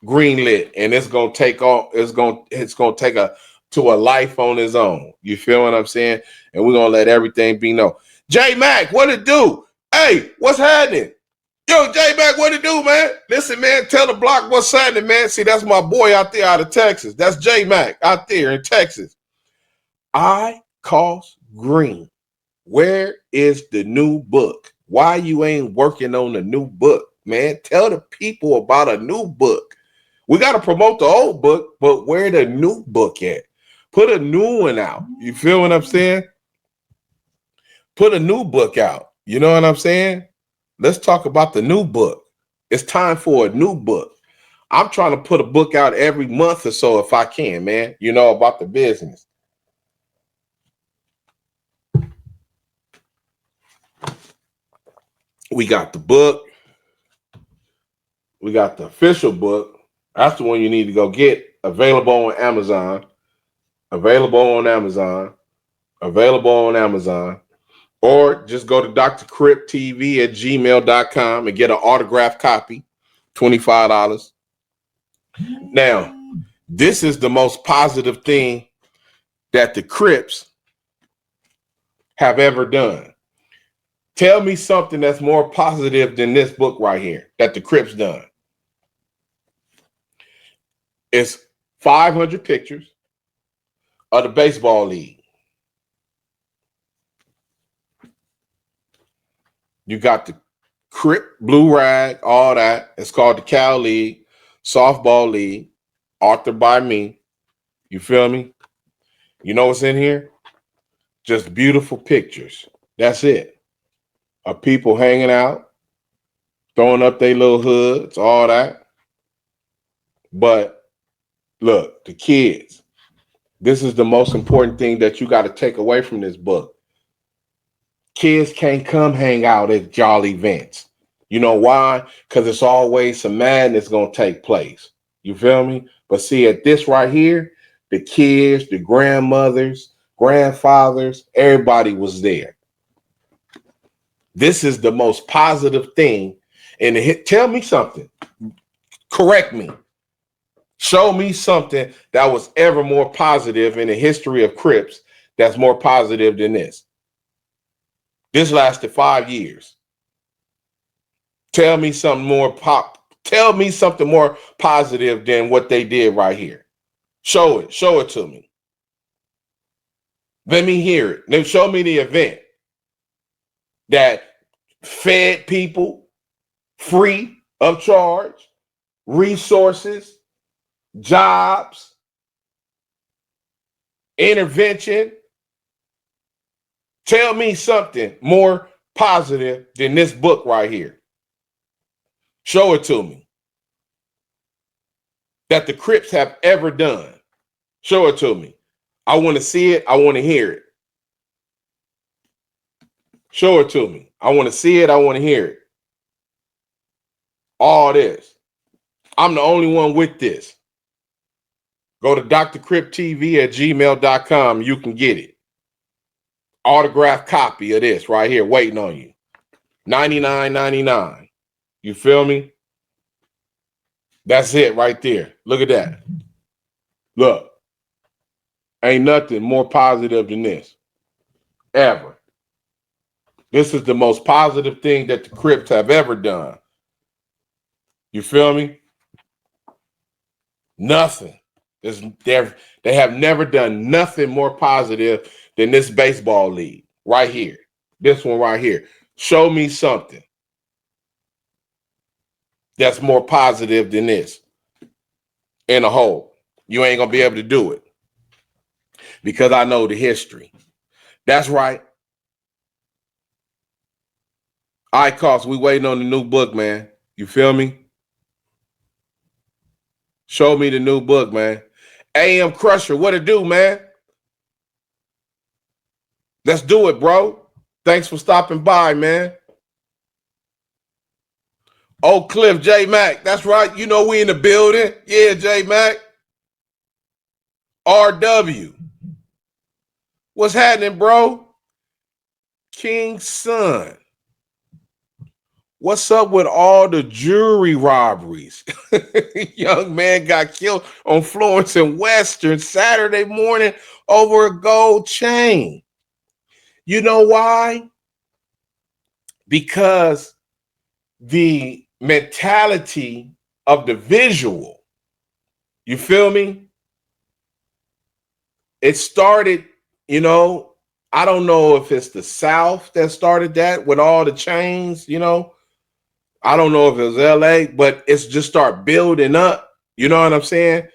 greenlit, and it's gonna take off. It's gonna take a life on its own. You feel what I'm saying? And we're gonna let everything be known. J Mac, what it do? Hey, what's happening? Yo, J Mac, what it do, man? Listen, man, tell the block what's happening, man. See, that's my boy out there out of Texas. That's J Mac out there in Texas. I cost green. Where is the new book? Why you ain't working on the new book, man? Tell the people about a new book. We got to promote the old book, but where the new book at? Put a new one out. You feel what I'm saying? Put a new book out. You know what I'm saying? Let's talk about the new book. It's time for a new book. I'm trying to put a book out every month or so if I can, man, about the business. We got the book. We got the official book. That's the one you need to go get. Available on Amazon. Available on Amazon. Available on Amazon. Or just go to drcriptv@gmail.com and get an autographed copy. $25. Now, this is the most positive thing that the Crips have ever done. Tell me something that's more positive than this book right here that the Crips done. It's 500 pictures of the baseball league. You got the Crip Blue Rag, all that. It's called the Cal League, Softball League, authored by me. You feel me? You know what's in here? Just beautiful pictures. That's it. Of people hanging out, throwing up their little hoods, all that. But look, the kids, this is the most important thing that you got to take away from this book. Kids can't come hang out at y'all events. You know why? Because it's always some madness going to take place. You feel me? But see, at this right here, the kids, the grandmothers, grandfathers, everybody was there. This is the most positive thing. And tell me something. Correct me. Show me something that was ever more positive in the history of Crips that's more positive than this. This lasted 5 years. Tell me something more positive than what they did right here. Show it to me. Let me hear it. Then show me the event that fed people free of charge, resources, jobs, intervention. Tell me something more positive than this book right here. Show it to me. That the Crips have ever done. Show it to me. I want to see it. I want to hear it. Show it to me. I want to see it. I want to hear it. All this. I'm the only one with this. Go to drcriptv@gmail.com. You can get it. Autographed copy of this right here waiting on you. $99.99. You feel me? That's it right there. Look at that. Look. Ain't nothing more positive than this. Ever. This is the most positive thing that the Crips have ever done. You feel me? Nothing. They have never done nothing more positive than this baseball league right here. This one right here. Show me something that's more positive than this in a whole. You ain't going to be able to do it because I know the history. That's right. All right, Cost, we waiting on the new book, man. You feel me? Show me the new book, man. AM Crusher, what it do, man? Let's do it, bro. Thanks for stopping by, man. Oak Cliff, J Mac. That's right. You know we in the building. Yeah, J Mac. RW. What's happening, bro? King's son. What's up with all the jewelry robberies? Young man got killed on Florence and Western Saturday morning over a gold chain. You know why? Because the mentality of the visual, you feel me? It started, you know, I don't know if it's the South that started that with all the chains, you know. I don't know if it was LA, but it's just start building up. You know what I'm saying?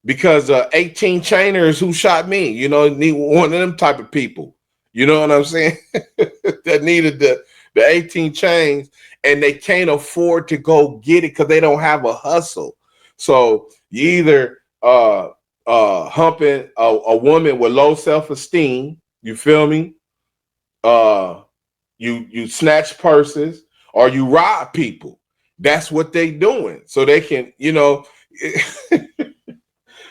Because 18 chainers who shot me, you know, need one of them type of people. You know what I'm saying? That needed the 18 chains and they can't afford to go get it because they don't have a hustle. So you either humping a woman with low self-esteem, you feel me? You snatch purses or you rob people. That's what they doing. So they can, you know,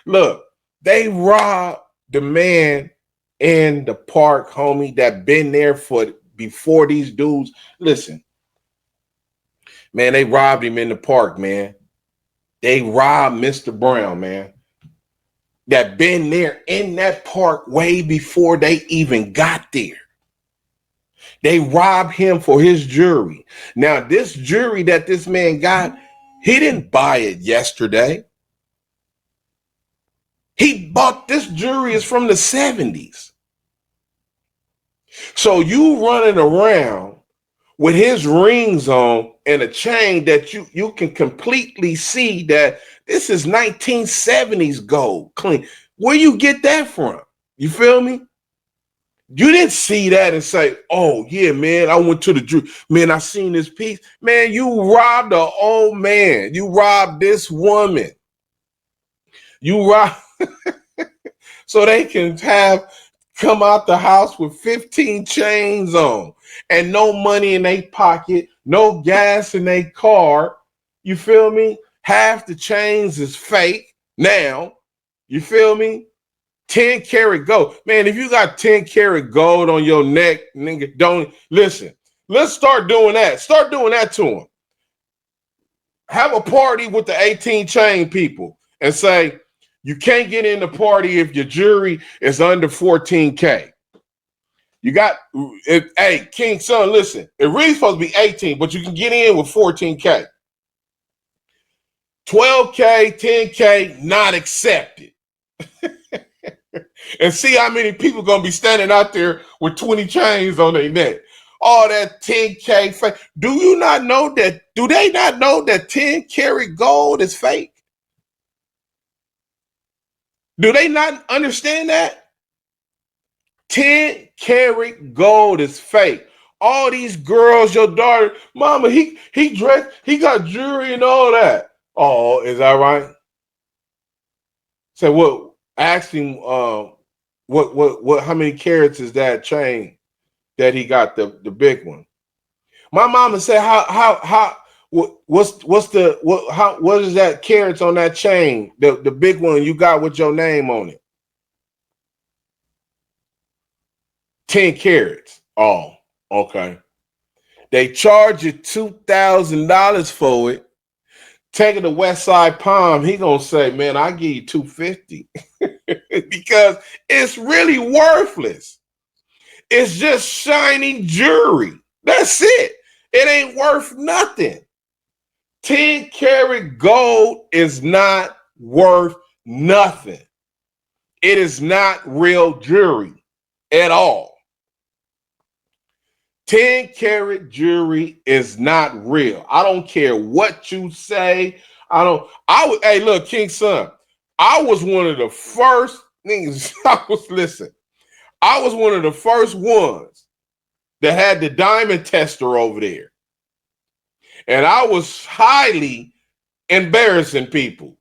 look, they robbed the man in the park, homie, that been there for before these dudes. Listen, man, they robbed him in the park, man. They robbed Mr. Brown, man. That been there in that park way before they even got there. They robbed him for his jewelry. Now, this jewelry that this man got, he didn't buy it yesterday. He bought this jewelry is from the 70s. So you running around with his rings on and a chain that you can completely see that this is 1970s gold clean. Where you get that from? You feel me? You didn't see that and say, oh, yeah, man, I went to the jewelry. Man, I seen this piece. Man, you robbed an old man. You robbed this woman. You robbed so they can have come out the house with 15 chains on and no money in their pocket, no gas in their car. You feel me? Half the chains is fake now. You feel me? 10 karat gold. Man, if you got 10 karat gold on your neck, nigga, don't listen. Let's start doing that. Start doing that to them. Have a party with the 18 chain people and say, you can't get in the party if your jewelry is under 14K. You got, hey, King Son, listen, it really supposed to be 18, but you can get in with 14K. 12K, 10K, not accepted. And see how many people gonna be standing out there with 20 chains on their neck. All that 10K fake. Do you not know that? Do they not know that 10 karat gold is fake? Do they not understand that? 10 karat gold is fake. All these girls, your daughter, mama, he dressed, he got jewelry and all that. Oh, is that right? So what? Ask him, what? How many carats is that chain that he got? The big one. My mama said, what is that carats on that chain? The big one you got with your name on it. 10 carats. Oh, okay. They charge you $2,000 for it. Take it to West Side Palm. He gonna say, man, I give you $250 because it's really worthless. It's just shiny jewelry. That's it. It ain't worth nothing. 10 karat gold is not worth nothing. It is not real jewelry at all. 10 karat jewelry is not real. I don't care what you say. Hey, look, King Son, I was one of the first niggas. I was one of the first ones that had the diamond tester over there. And I was highly embarrassing people.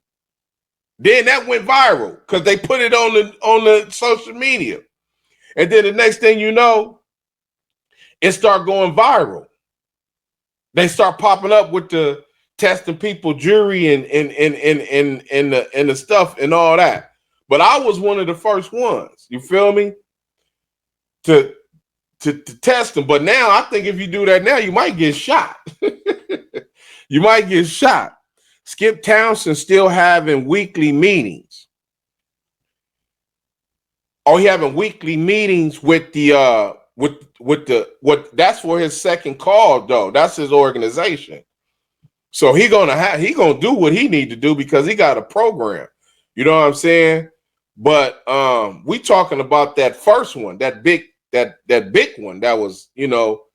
Then that went viral because they put it on the social media. And then the next thing you know, it started going viral. They start popping up with the testing people jury and the stuff and all that. But I was one of the first ones. You feel me? To test them. But now I think if you do that now, you might get shot. You might get shot. Skip Townsend still having weekly meetings. Oh, he having weekly meetings with the what that's for his second call though. That's his organization. So he gonna do what he need to do because he got a program. You know what I'm saying? But we talking about that first one, that big one that was, you know,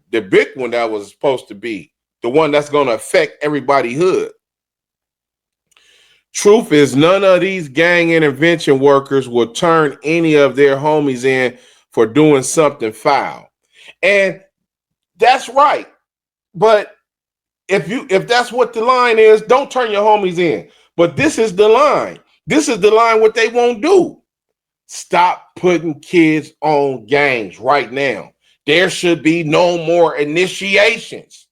the big one that was supposed to be the one that's gonna affect everybody hood. Truth is, none of these gang intervention workers will turn any of their homies in for doing something foul. And that's right. But if that's what the line is, don't turn your homies in. But this is the line. This is the line what they won't do. Stop putting kids on gangs right now. There should be no more initiations.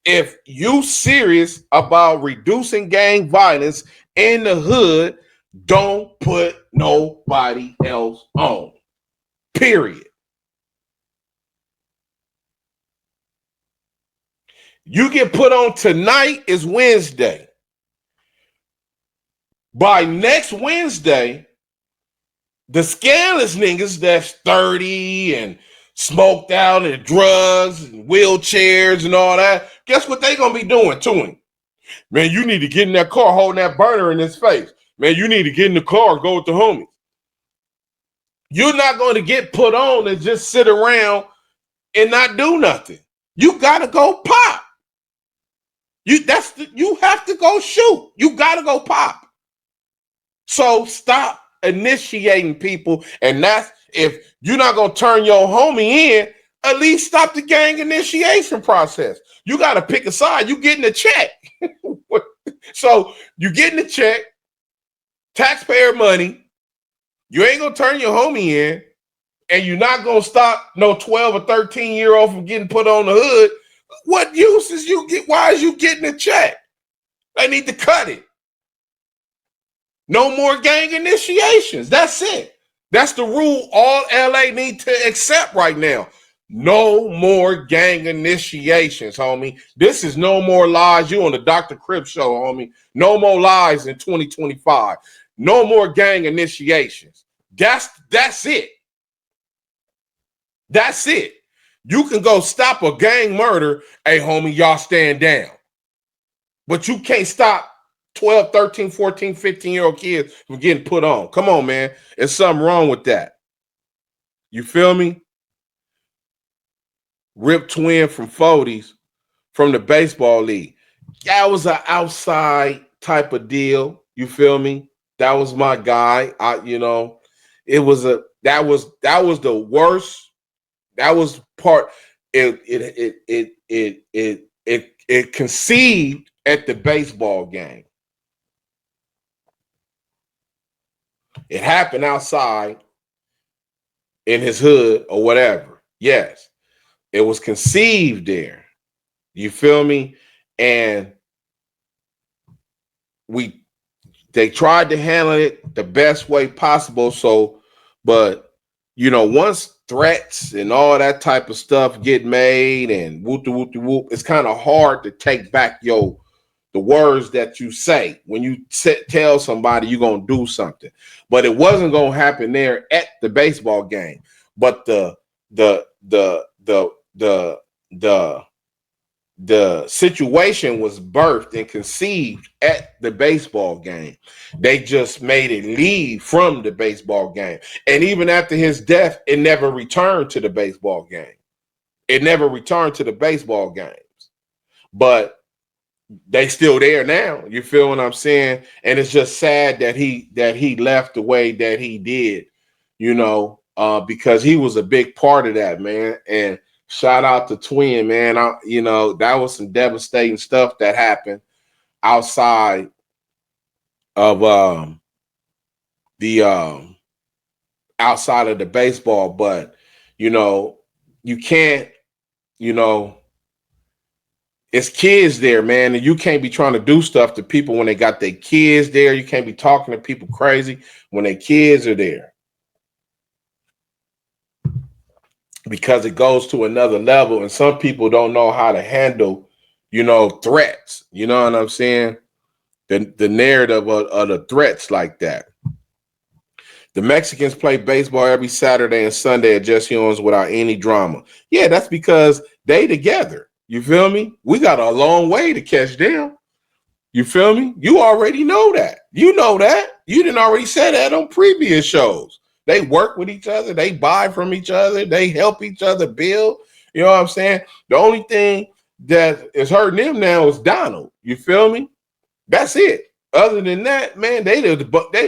If you serious about reducing gang violence in the hood, don't put nobody else on. Period. You get put on tonight is Wednesday. By next Wednesday, the scandalous niggas that's 30 and smoked out and drugs and wheelchairs and all that, guess what they gonna be doing to him? Man, you need to get in that car holding that burner in his face. Man, you need to get in the car and go with the homies. You're not going to get put on and just sit around and not do nothing. You gotta go pop. You have to go shoot. You gotta go pop. So stop initiating people, and that's if you're not gonna turn your homie in, at least stop the gang initiation process. You gotta pick a side. You getting a check. So you getting a check, taxpayer money. You ain't gonna turn your homie in, and you're not gonna stop no 12 or 13-year-old from getting put on the hood. What use is you get? Why is you getting a check? They need to cut it. No more gang initiations. That's it. That's the rule all LA need to accept right now. No more gang initiations, homie. This is no more lies. You on the Dr. Crip show, homie. No more lies in 2025. No more gang initiations. That's it. That's it. You can go stop a gang murder. Hey, homie, y'all stand down. But you can't stop 12, 13, 14, 15-year-old kids from getting put on. Come on, man. There's something wrong with that. You feel me? Rip Twin from 40s from the baseball league. That was an outside type of deal. You feel me? That was my guy. That was the worst. That was part. It conceived at the baseball game. It happened outside in his hood or whatever. Yes, it was conceived there. You feel me? And they tried to handle it the best way possible. So, but once threats and all that type of stuff get made and whoop, it's kind of hard to take back the words that you say when you tell somebody you're gonna do something. But it wasn't gonna happen there at the baseball game. But the situation was birthed and conceived at the baseball game. They just made it leave from the baseball game. And even after his death, it never returned to the baseball game. It never returned to the baseball games. But they still there now. You feel what I'm saying? And it's just sad that he left the way that he did, because he was a big part of that, man. And shout out to Twin, man. That was some devastating stuff that happened outside of the outside of the baseball, but you can't, you know, it's kids there, man, and you can't be trying to do stuff to people when they got their kids there. You can't be talking to people crazy when their kids are there, because it goes to another level, and some people don't know how to handle, threats. You know what I'm saying? The narrative of the threats like that. The Mexicans play baseball every Saturday and Sunday at Jesse Owens without any drama. Yeah, that's because they together. You feel me? We got a long way to catch them. You feel me? You already know that. You know that. You didn't already say that on previous shows. They work with each other. They buy from each other. They help each other build. You know what I'm saying? The only thing that is hurting them now is Donald. You feel me? That's it. Other than that, man, they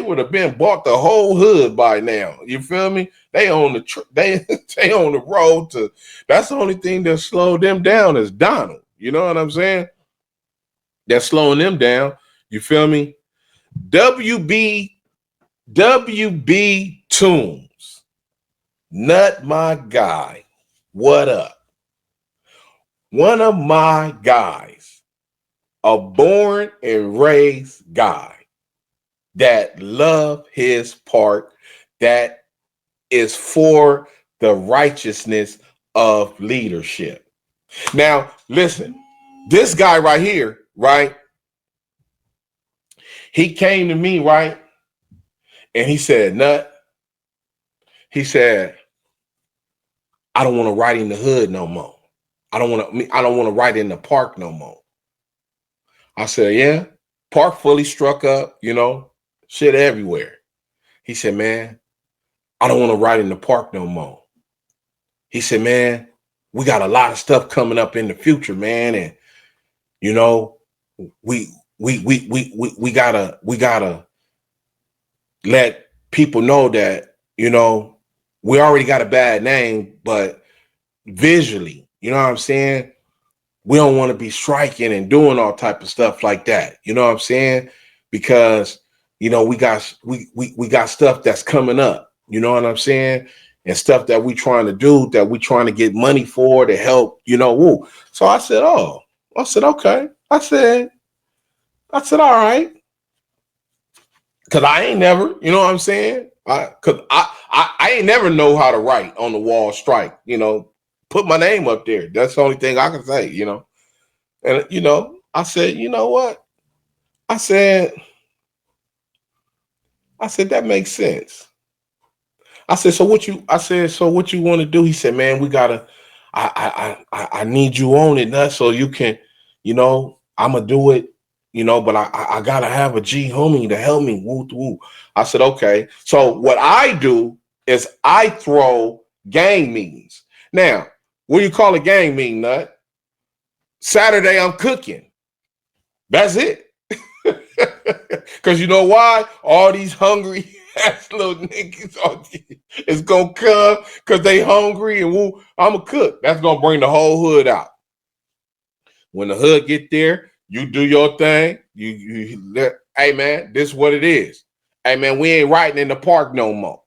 would have been bought the whole hood by now. You feel me? They on they on the road to. That's the only thing that slowed them down is Donald. You know what I'm saying? That's slowing them down. You feel me? WB Toombs, Nut my guy. What up? One of my guys, a born and raised guy that love his part, that is for the righteousness of leadership. Now, listen, this guy right here, right? He came to me, right? And he said, Nut, he said, I don't want to ride in the hood no more. I don't want to ride in the park no more. I said, yeah, park fully struck up, shit everywhere. He said, man, I don't want to ride in the park no more. He said, man, we got a lot of stuff coming up in the future, man. And, we gotta let people know that, we already got a bad name, but visually, you know what I'm saying? We don't want to be striking and doing all type of stuff like that. You know what I'm saying? Because, we got stuff that's coming up. You know what I'm saying? And stuff that we trying to do, that we trying to get money for to help, woo. So I said, okay. I said, all right. Cause I ain't never, you know what I'm saying? I ain't never know how to write on the wall strike, put my name up there. That's the only thing I can say, And, I said, you know what? I said, that makes sense. I said, so what you want to do? He said, man, I need you on it, Nut, so you can, I'm going to do it, but I got to have a G homie to help me. Woo, woo. I said, okay. So what I do is I throw gang meetings. Now, what do you call a gang meeting, Nut? Saturday, I'm cooking. That's it. Because you know why? All these hungry ass little niggas is going to come because they hungry and woo, I'm a cook. That's going to bring the whole hood out. When the hood get there, you do your thing. Hey, man, this is what it is. Hey, man, we ain't riding in the park no more.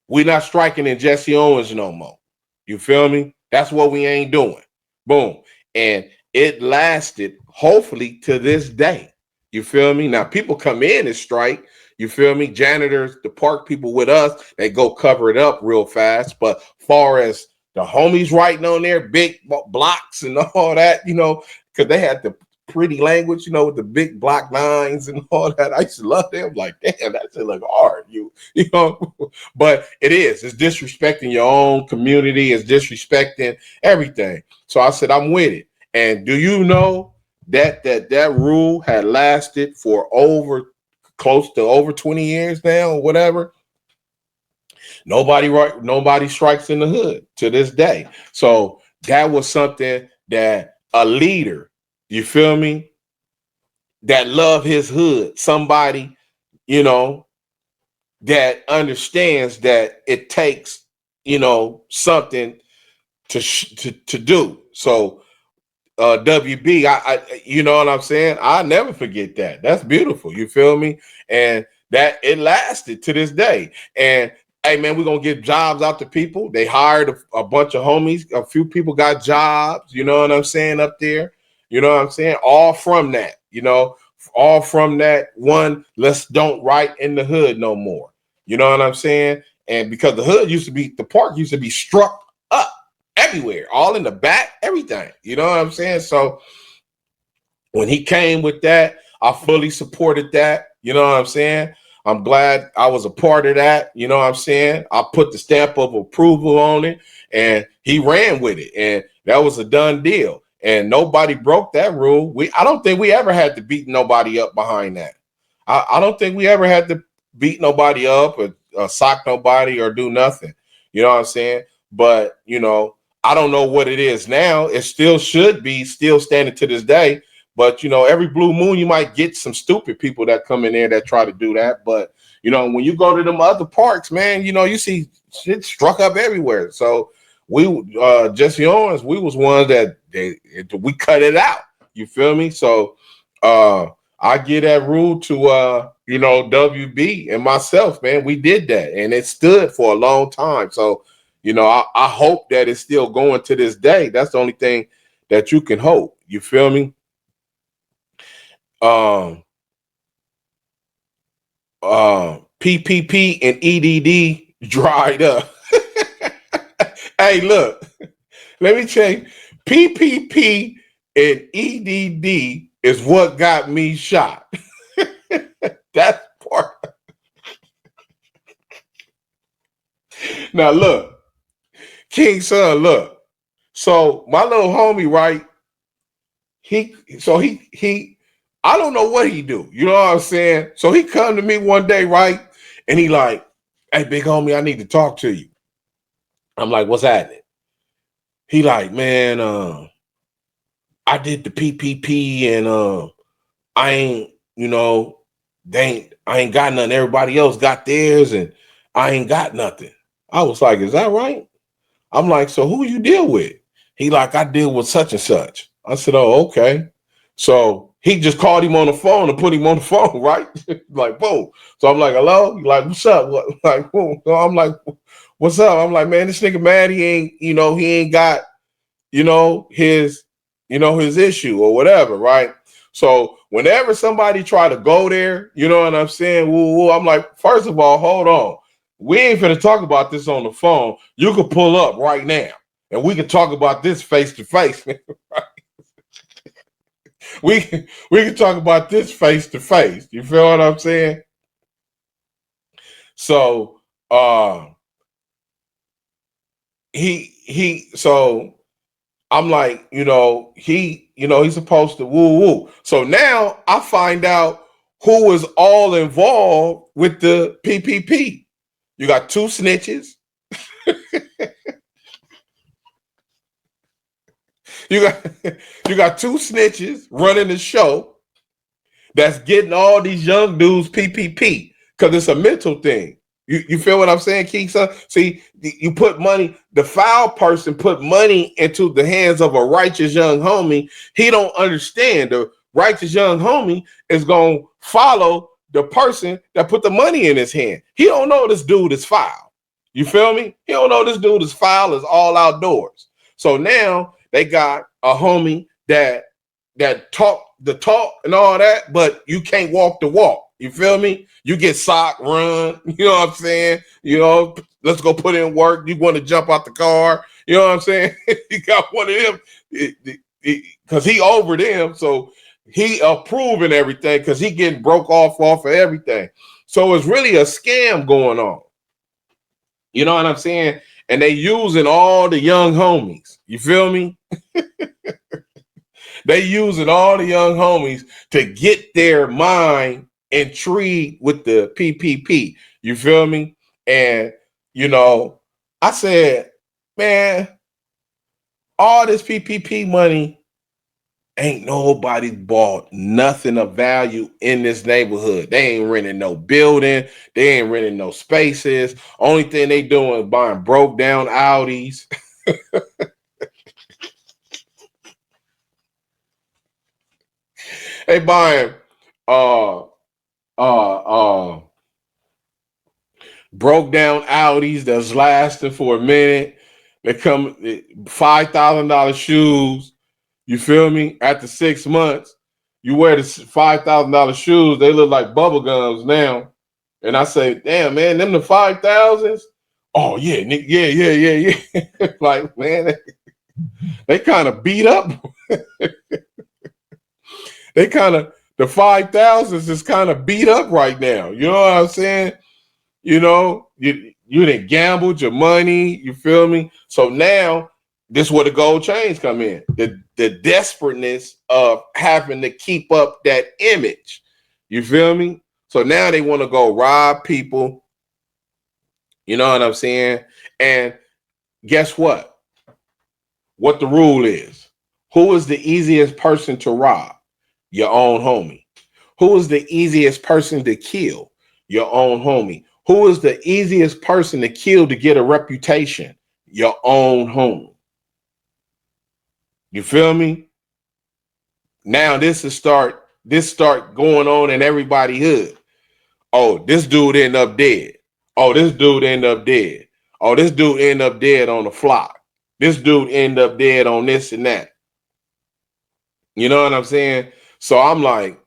We not striking in Jesse Owens no more. You feel me? That's what we ain't doing. Boom. And it lasted, hopefully, to this day. You feel me? Now, people come in and strike. You feel me? Janitors, the park people with us, they go cover it up real fast. But far as the homies writing on there, big blocks and all that, because they had the pretty language, with the big block lines and all that. I used to love them. Like, damn, that shit look hard. But it's disrespecting your own community. It's disrespecting everything. So I said, I'm with it. And do you know that rule had lasted for close to over 20 years now or whatever? Nobody strikes in the hood to this day. So that was something that a leader, you feel me, that love his hood, somebody, that understands that it takes, something to do. So WB, I you know what I'm saying? I'll never forget that. That's beautiful. You feel me? And that it lasted to this day. And hey man, we're gonna get jobs out to people. They hired a bunch of homies, a few people got jobs, you know what I'm saying, up there. You know what I'm saying? All from that, all from that one, let's don't write in the hood no more. You know what I'm saying? And because the park used to be struck up everywhere, all in the back, everything. You know what I'm saying? So when he came with that, I fully supported that. You know what I'm saying? I'm glad I was a part of that. You know what I'm saying? I put the stamp of approval on it and he ran with it. And that was a done deal. And nobody broke that rule. I don't think we ever had to beat nobody up behind that. I don't think we ever had to beat nobody up or sock nobody or do nothing. You know what I'm saying? But, I don't know what it is now. It still should be still standing to this day. But, every blue moon, you might get some stupid people that come in there that try to do that. But, when you go to them other parks, man, you see shit struck up everywhere. So we, Jesse Owens, we was ones that we cut it out. You feel me? So I give that rule to, WB and myself, man. We did that and it stood for a long time. So, I hope that it's still going to this day. That's the only thing that you can hope. You feel me? PPP and EDD dried up. Hey, look, let me change. PPP and EDD is what got me shot. That part. Now look, King Son, look. So my little homie, right? He I don't know what he do. You know what I'm saying? So he come to me one day, right? And he like, hey, big homie, I need to talk to you. I'm like, what's happening? He like, man, I did the PPP and I ain't, I ain't got nothing. Everybody else got theirs and I ain't got nothing. I was like, is that right? I'm like, so who you deal with? He like, I deal with such and such. I said, oh, okay. So he just called him on the phone and put him on the phone, right? Like, whoa. So I'm like, hello? He like, what's up? What? Like, whoa. So I'm like, what's up? I'm like, man, this nigga mad. He ain't got, his issue or whatever, right? So whenever somebody try to go there, you know what I'm saying? Woo, woo, I'm like, first of all, hold on. We ain't finna talk about this on the phone. You can pull up right now and we can talk about this face to face. We can talk about this face to face. You feel what I'm saying? So so I'm like, he's supposed to woo woo. So now I find out who was all involved with the PPP. You got two snitches. You got two snitches running the show that's getting all these young dudes PPP because it's a mental thing. You feel what I'm saying, Keith? See, you put money, the foul person put money into the hands of a righteous young homie. He don't understand. The righteous young homie is going to follow the person that put the money in his hand. He don't know this dude is foul. You feel me? He don't know this dude is foul, is all outdoors. So now they got a homie that talk the talk and all that, but you can't walk the walk. You feel me? You get socked, run. You know what I'm saying? Let's go put in work. You want to jump out the car. You know what I'm saying? You got one of them because he over them. So he approving everything because he getting broke off of everything. So it's really a scam going on. You know what I'm saying? And they using all the young homies. You feel me? They using all the young homies to get their mind intrigued with the PPP. You feel me? And, I said, man, all this PPP money Ain't nobody bought nothing of value in this neighborhood. They ain't renting no building. They ain't renting no spaces. Only thing they doing is buying broke down Audis. They buying uh uh broke down Audis that's lasting for a minute. They come $5,000 shoes. You feel me? After 6 months, you wear the $5,000 shoes. They look like bubble gums now. And I say, damn man, them the 5,000s. Oh yeah, yeah. Like man, they kind of beat up. They kind of the 5,000s is kind of beat up right now. You know what I'm saying? You know, you didn't gambled your money. You feel me? So now this is where the gold chains come in. The desperateness of having to keep up that image. You feel me? So now they want to go rob people. You know what I'm saying? And guess what? What the rule is? Who is the easiest person to rob? Your own homie. Who is the easiest person to kill? Your own homie. Who is the easiest person to kill to get a reputation? Your own homie. You feel me? Now this start going on in everybody's hood. Oh, this dude ended up dead. Oh, this dude ended up dead. Oh, this dude ended up dead on the flock. This dude ended up dead on this and that. You know what I'm saying? So I'm like,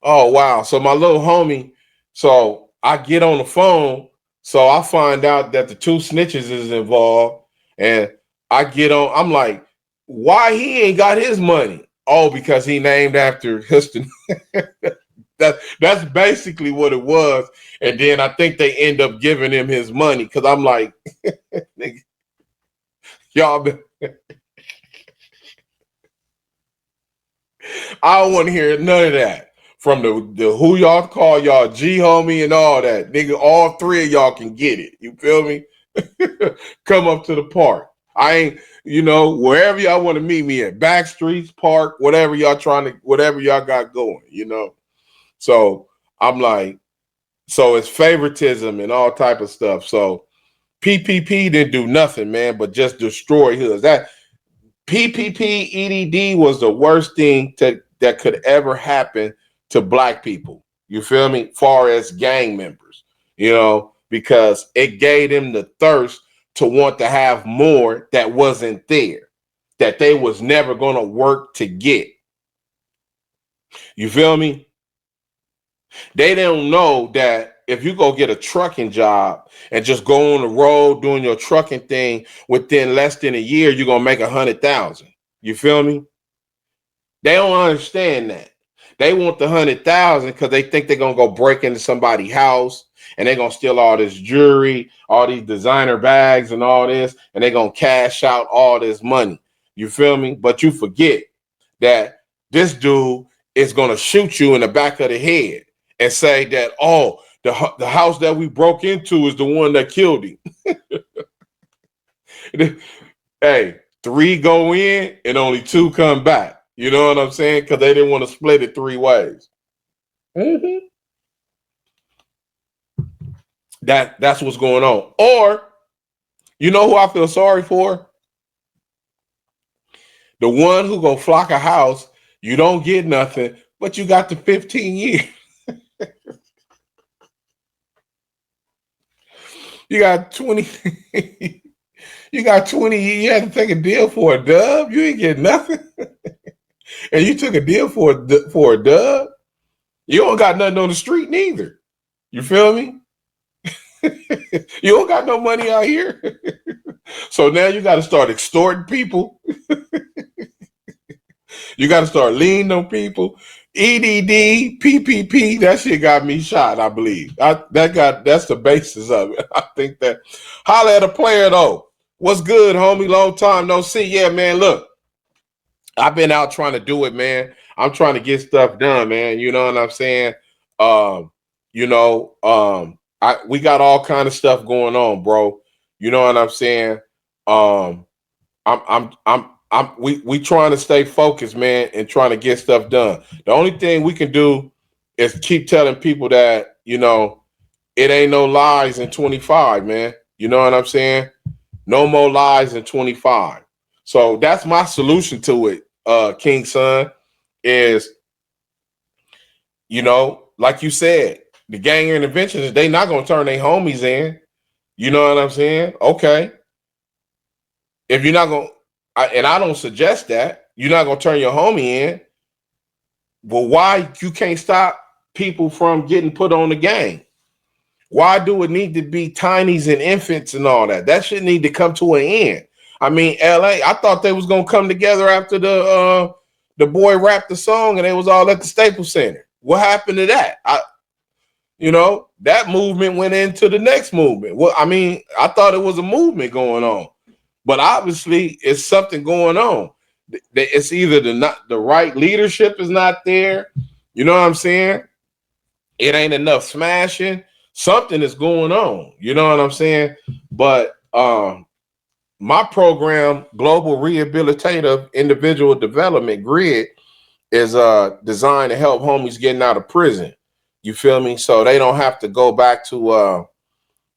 oh wow. So my little homie, so I get on the phone, so I find out that the two snitches is involved, and I get on, I'm like, why he ain't got his money? Oh, because he named after Houston. That's basically what it was. And then I think they end up giving him his money because I'm like, y'all been, I don't want to hear none of that from the who y'all call y'all G homie and all that. Nigga, all three of y'all can get it. You feel me? Come up to the park. I ain't, wherever y'all want to meet me at, back streets, park, whatever y'all got going. So I'm like, so it's favoritism and all type of stuff. So PPP didn't do nothing, man, but just destroy hoods. That PPP EDD was the worst thing that could ever happen to black people. You feel me? Far as gang members, because it gave them the thirst to want to have more that wasn't there, that they was never going to work to get. You feel me? They don't know that if you go get a trucking job and just go on the road doing your trucking thing, within less than a year, you're going to make 100,000. You feel me? They don't understand that. They want the 100,000 because they think they're going to go break into somebody's house and they're going to steal all this jewelry, all these designer bags and all this, and they're going to cash out all this money. You feel me? But you forget that this dude is going to shoot you in the back of the head and say that, oh, the house that we broke into is the one that killed him. Hey, 3 go in and only 2 come back. You know what I'm saying? Because they didn't want to split it 3 ways. Mm-hmm. That's what's going on. Or, you know who I feel sorry for? The one who go flock a house, you don't get nothing, but you got the 15 years. You got 20. You got 20 years. You had to take a deal for a dub. You ain't get nothing. And you took a deal for a dub. You don't got nothing on the street neither. You feel me? You don't got no money out here. So now you got to start extorting people. You got to start leaning on people. EDD, PPP, that shit got me shot, I believe. That's the basis of it. I think that. Holla at a player, though. What's good, homie? Long time no see. Yeah, man, look. I've been out trying to do it, man. I'm trying to get stuff done, man. You know what I'm saying? We got all kind of stuff going on, bro. You know what I'm saying? I'm we trying to stay focused, man, and trying to get stuff done. The only thing we can do is keep telling people that, it ain't no lies in 25, man. You know what I'm saying? No more lies in 25. So that's my solution to it, King Son, is, like you said, the gang interventions, they not gonna turn their homies in. You know what I'm saying? Okay. If you're not gonna, and I don't suggest that, you're not gonna turn your homie in. Well, why you can't stop people from getting put on the gang? Why do it need to be tinies and infants and all that? That should need to come to an end. I mean, LA, I thought they was gonna come together after the boy rapped the song and they was all at the Staples Center. What happened to that? That movement went into the next movement. Well, I mean, I thought it was a movement going on, but obviously it's something going on. It's either the right leadership is not there. You know what I'm saying? It ain't enough smashing. Something is going on. You know what I'm saying? But my program, Global Rehabilitative Individual Development Grid, is designed to help homies getting out of prison. You feel me? So they don't have to go back to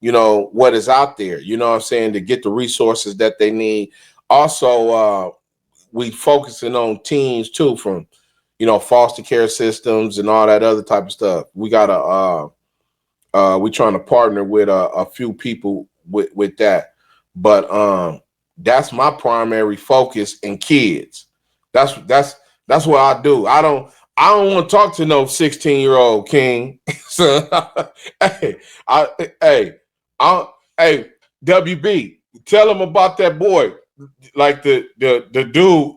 what is out there. You know what I'm saying? To get the resources that they need. Also, we focusing on teens too, from foster care systems and all that other type of stuff. We got we trying to partner with a few people with that, but that's my primary focus in kids. That's what I do. I don't want to talk to no 16-year-old King. So, hey, WB, tell him about that boy, like the dude,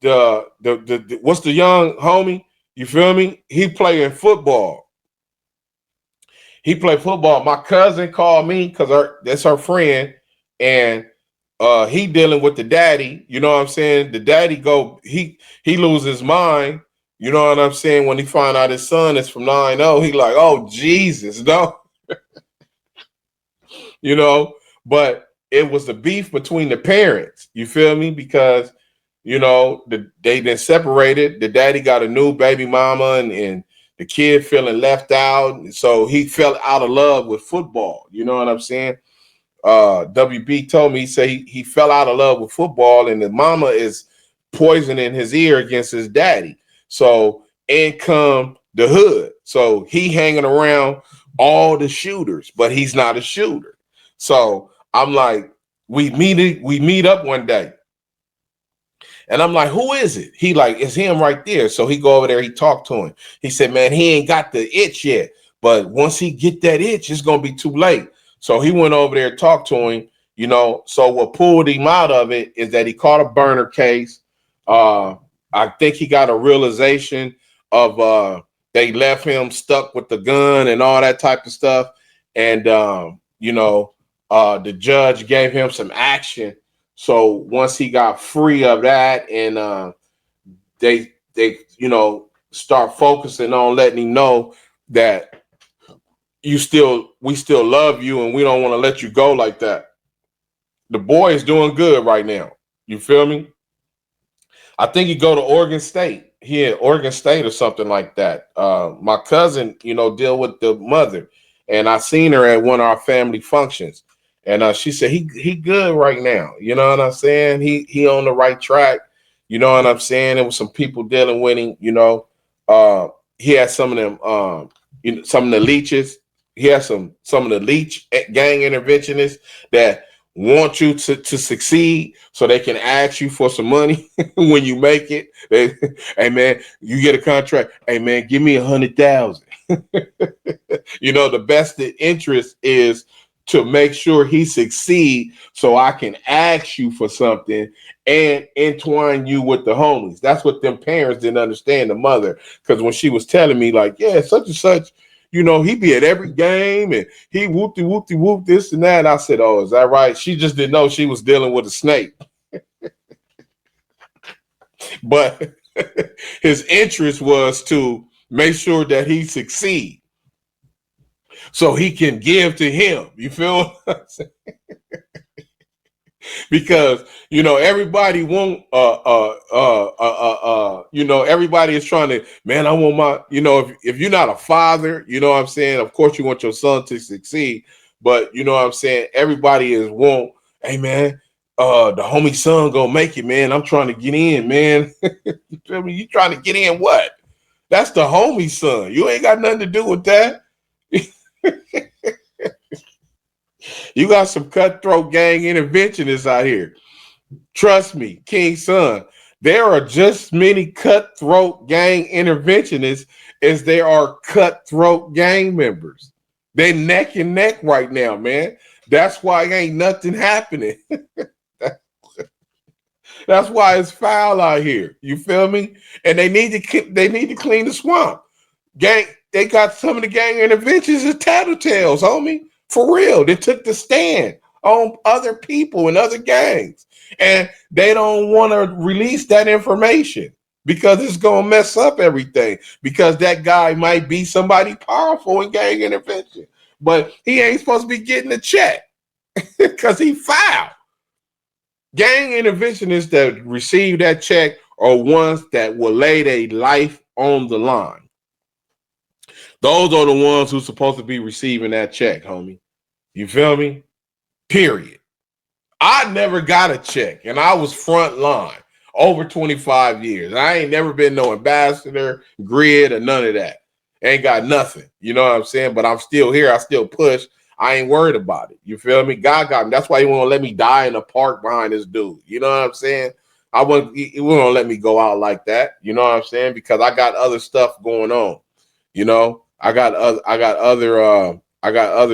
the what's the young homie? You feel me? He playing football. He played football. My cousin called me because that's her friend, and he dealing with the daddy. You know what I'm saying? The daddy he loses his mind. You know what I'm saying? When he find out his son is from 9-0, he like, oh Jesus, no. But it was the beef between the parents. You feel me? Because they been separated. The daddy got a new baby mama, and the kid feeling left out. So he fell out of love with football. You know what I'm saying? WB told me, he fell out of love with football, and the mama is poisoning his ear against his daddy. So in come the hood. So he hanging around all the shooters, but he's not a shooter. So I'm like, we meet up one day. And I'm like, who is it? He like, it's him right there. So he go over there, he talked to him. He said, man, he ain't got the itch yet. But once he get that itch, it's going to be too late. So he went over there, talked to him, So what pulled him out of it is that he caught a burner case. I think he got a realization of they left him stuck with the gun and all that type of stuff. And, the judge gave him some action. So once he got free of that, and they start focusing on letting him know that we still love you and we don't want to let you go like that. The boy is doing good right now. You feel me? I think he go to Oregon State. He at Oregon State or something like that. My cousin, deal with the mother, and I seen her at one of our family functions. And she said he good right now. You know what I'm saying? He on the right track. You know what I'm saying? There was some people dealing with him. He had some of them. Some of the leeches. He has some of the leech gang interventionists that want you to succeed, so they can ask you for some money when you make it. Hey man, you get a contract. Hey man, give me 100,000. The best interest is to make sure he succeed, so I can ask you for something and entwine you with the homies. That's what them parents didn't understand, the mother, because when she was telling me like, yeah, such and such, he be at every game and he whoop this and that. And I said, oh, is that right? She just didn't know she was dealing with a snake. But his interest was to make sure that he succeed, so he can give to him. You feel? because everybody want everybody is trying to, man, I want my, if you're not a father, you know what I'm saying, of course you want your son to succeed, but you know what I'm saying, everybody is want, hey man, the homie son gonna make it, man, I'm trying to get in, man. You feel me? You trying to get in what? That's the homie son. You ain't got nothing to do with that. You got some cutthroat gang interventionists out here. Trust me, King Son, there are just many cutthroat gang interventionists as there are cutthroat gang members. They're neck and neck right now, man. That's why ain't nothing happening. That's why it's foul out here. You feel me? And they need to clean the swamp. Gang, they got some of the gang interventions as tattletales, homie. For real. They took the stand on other people and other gangs. And they don't want to release that information because it's going to mess up everything. Because that guy might be somebody powerful in gang intervention. But he ain't supposed to be getting a check because he foul. Gang interventionists that receive that check are ones that will lay their life on the line. Those are the ones who's supposed to be receiving that check, homie. You feel me? Period. I never got a check, and I was front line over 25 years. I ain't never been no ambassador, grid, or none of that. Ain't got nothing. You know what I'm saying? But I'm still here. I still push. I ain't worried about it. You feel me? God got me. That's why he won't let me die in the park behind this dude. You know what I'm saying? He won't let me go out like that. You know what I'm saying? Because I got other stuff going on. You know, I got other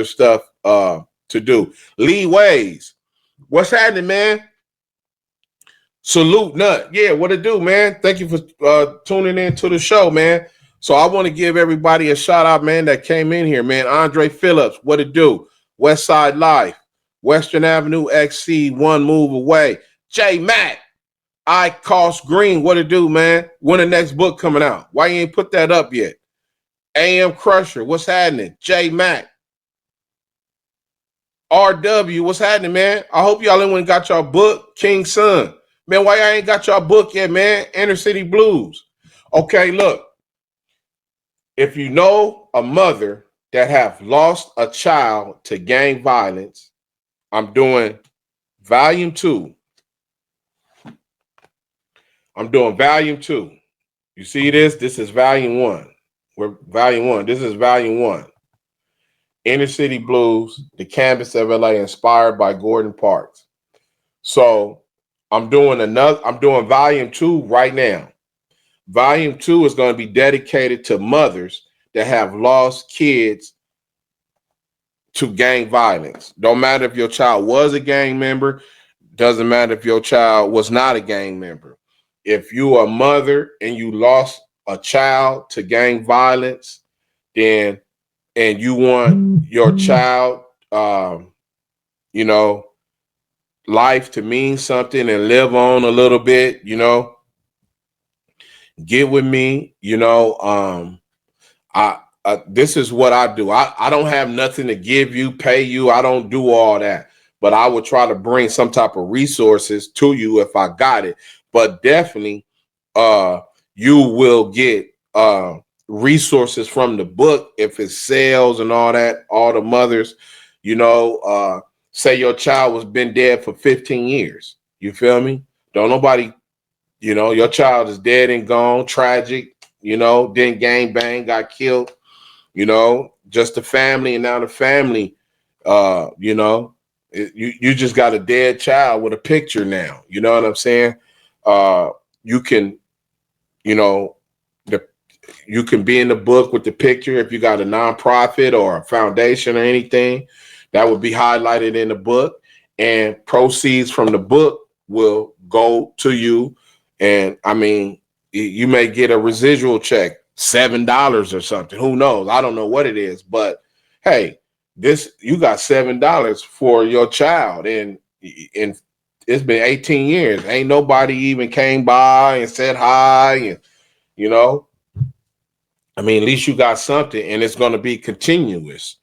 stuff to do. Lee Ways, what's happening, man? Salute Nut. Yeah, what it do, man? Thank you for tuning in to the show, man. So I want to give everybody a shout out, man, that came in here, man. Andre Phillips, what it do? West Side Life, Western Avenue XC, one move away. J Mac, I Cost Green, what it do, man? When the next book coming out? Why you ain't put that up yet? AM Crusher, what's happening? J Mac. RW, what's happening, man? I hope y'all ain't got y'all book. King Son, man, why y'all ain't got y'all book yet, man? Inner City Blues. Okay, look. If you know a mother that have lost a child to gang violence, I'm doing volume 2. I'm doing volume 2. You see this? This is volume 1. We're volume 1. This is volume 1. Inner City Blues, the canvas of LA, inspired by Gordon Parks. So I'm doing volume 2 right now. Volume 2 is going to be dedicated to mothers that have lost kids to gang violence. Don't matter if your child was a gang member. Doesn't matter if your child was not a gang member. If you are a mother and you lost a child to gang violence, then and you want your child, life to mean something and live on a little bit, get with me. This is what I do. I don't have nothing to give you, pay you. I don't do all that, but I would try to bring some type of resources to you if I got it. But definitely, you will get resources from the book if it sells and all that. All the mothers, say your child was been dead for 15 years. You feel me? Don't nobody, your child is dead and gone, tragic, then gang bang, got killed, just the family. And now the family, you just got a dead child with a picture now. You know what I'm saying? You can, you can be in the book with the picture if you got a nonprofit or a foundation or anything that would be highlighted in the book, and proceeds from the book will go to you. And I mean, you may get a residual check, $7 or something. Who knows? I don't know what it is, but hey, you got $7 for your child, and it's been 18 years. Ain't nobody even came by and said hi, and I mean, at least you got something, and it's going to be continuous.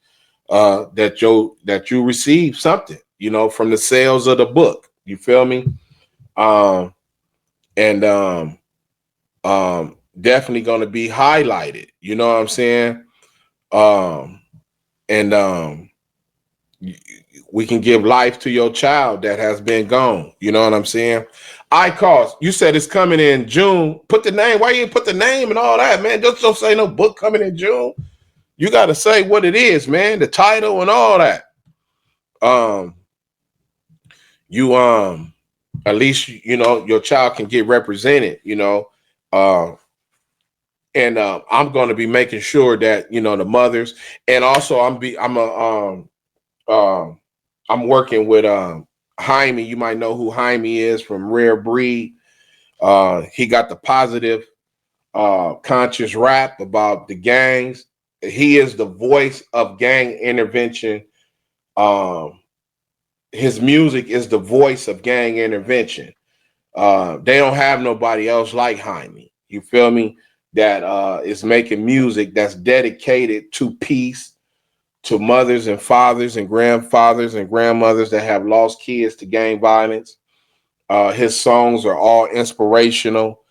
That you receive something, from the sales of the book. You feel me? Um, and definitely going to be highlighted. You know what I'm saying? Um, and we can give life to your child that has been gone. You know what I'm saying? iCause, you said it's coming in June. Put the name. Why you ain't put the name and all that, man? Just don't say no book coming in June. You got to say what it is, man. The title and all that. You at least you know your child can get represented. You know, uh, and I'm going to be making sure that you know the mothers, and also I'm working with Jaime. You might know who Jaime is from Rare Breed. He got the positive conscious rap about the gangs. He is the voice of gang intervention. His music is the voice of gang intervention. They don't have nobody else like Jaime. You feel me? That is making music that's dedicated to peace, to mothers and fathers and grandfathers and grandmothers that have lost kids to gang violence. His songs are all inspirational.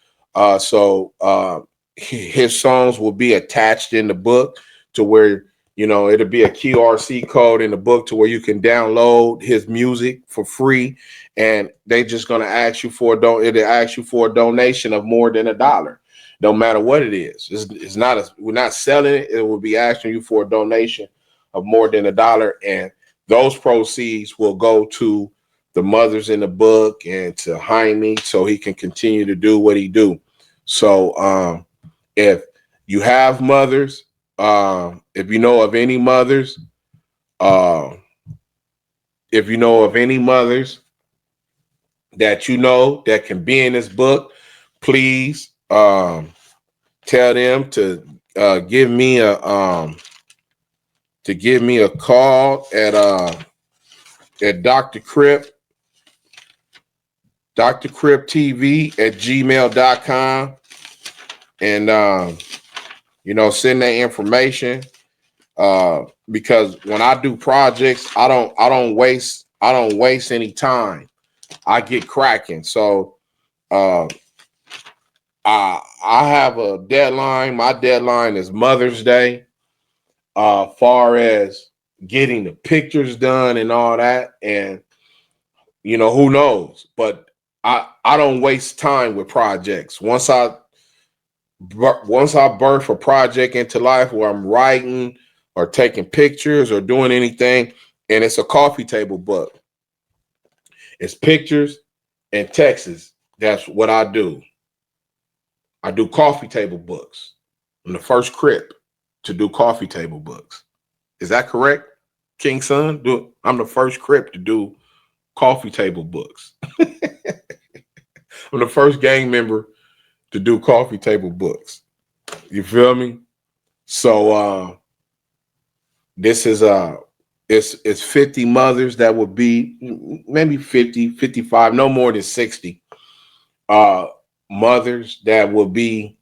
So his songs will be attached in the book to where, you know, it'll be a QRC code in the book to where you can download his music for free. And they just going to ask you for it'll ask you for a donation of more than $1. No matter what it is. We're not selling it. It will be asking you for a donation of more than $1. And those proceeds will go to the mothers in the book and to Jaime so he can continue to do what he do. So if you have mothers, if you know of any mothers, if you know of any mothers that you know that can be in this book, please tell them to give me a call at Dr. Crip TV at gmail.com and you know, send that information because when I do projects, I don't waste any time. I get cracking. So I have a deadline. My deadline is Mother's Day. Far as getting the pictures done and all that, and you know, who knows? But I don't waste time with projects. Once I birth a project into life where I'm writing or taking pictures or doing anything, and it's a coffee table book. It's pictures and texts. That's what I do. I do coffee table books. I'm the first Crip to do coffee table books. Is that correct, King Son? I'm the first Crip to do coffee table books. I'm the first gang member to do coffee table books. You feel me? So this is it's 50 mothers that would be maybe 50, 55, no more than 60 mothers that will be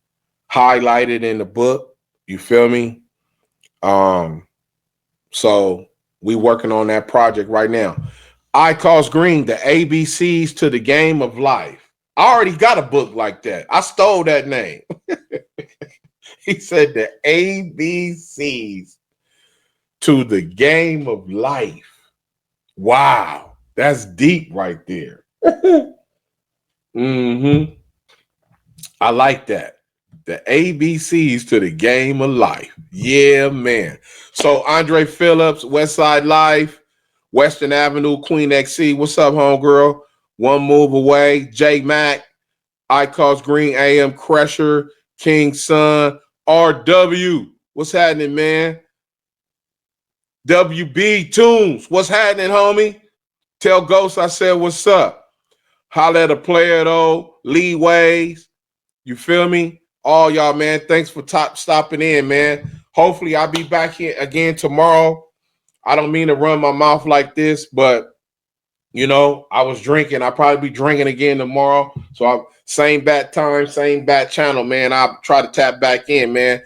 highlighted in the book. You feel me? So we working on that project right now. iCause Green, the ABCs to the game of life. I already got a book like that. I stole that name. He said the ABCs to the game of life. Wow, that's deep right there. I like that. The ABCs to the game of life. Yeah, man. So Andre Phillips, Westside Life, Western Avenue, Queen XC. What's up, homegirl? One move away. J Mac, iCause Green, AM Crusher, King Son, RW. What's happening, man? WB Tunes. What's happening, homie? Tell Ghost I said what's up. Holla at a player, though. Leeways. You feel me? All y'all, man. Thanks for stopping in, man. Hopefully, I'll be back here again tomorrow. I don't mean to run my mouth like this, but you know, I was drinking. I'll probably be drinking again tomorrow. So same bat time, same bat channel, man. I'll try to tap back in, man.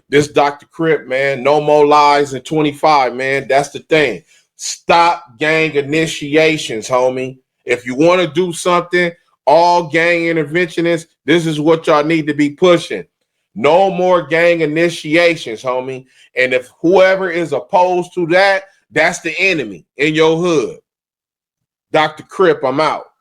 This Dr. Crip, man. No more lies in 25, man. That's the thing. Stop gang initiations, homie. If you want to do something, all gang interventionists, this is what y'all need to be pushing. No more gang initiations, homie. And if whoever is opposed to that, that's the enemy in your hood. Dr. Crip, I'm out.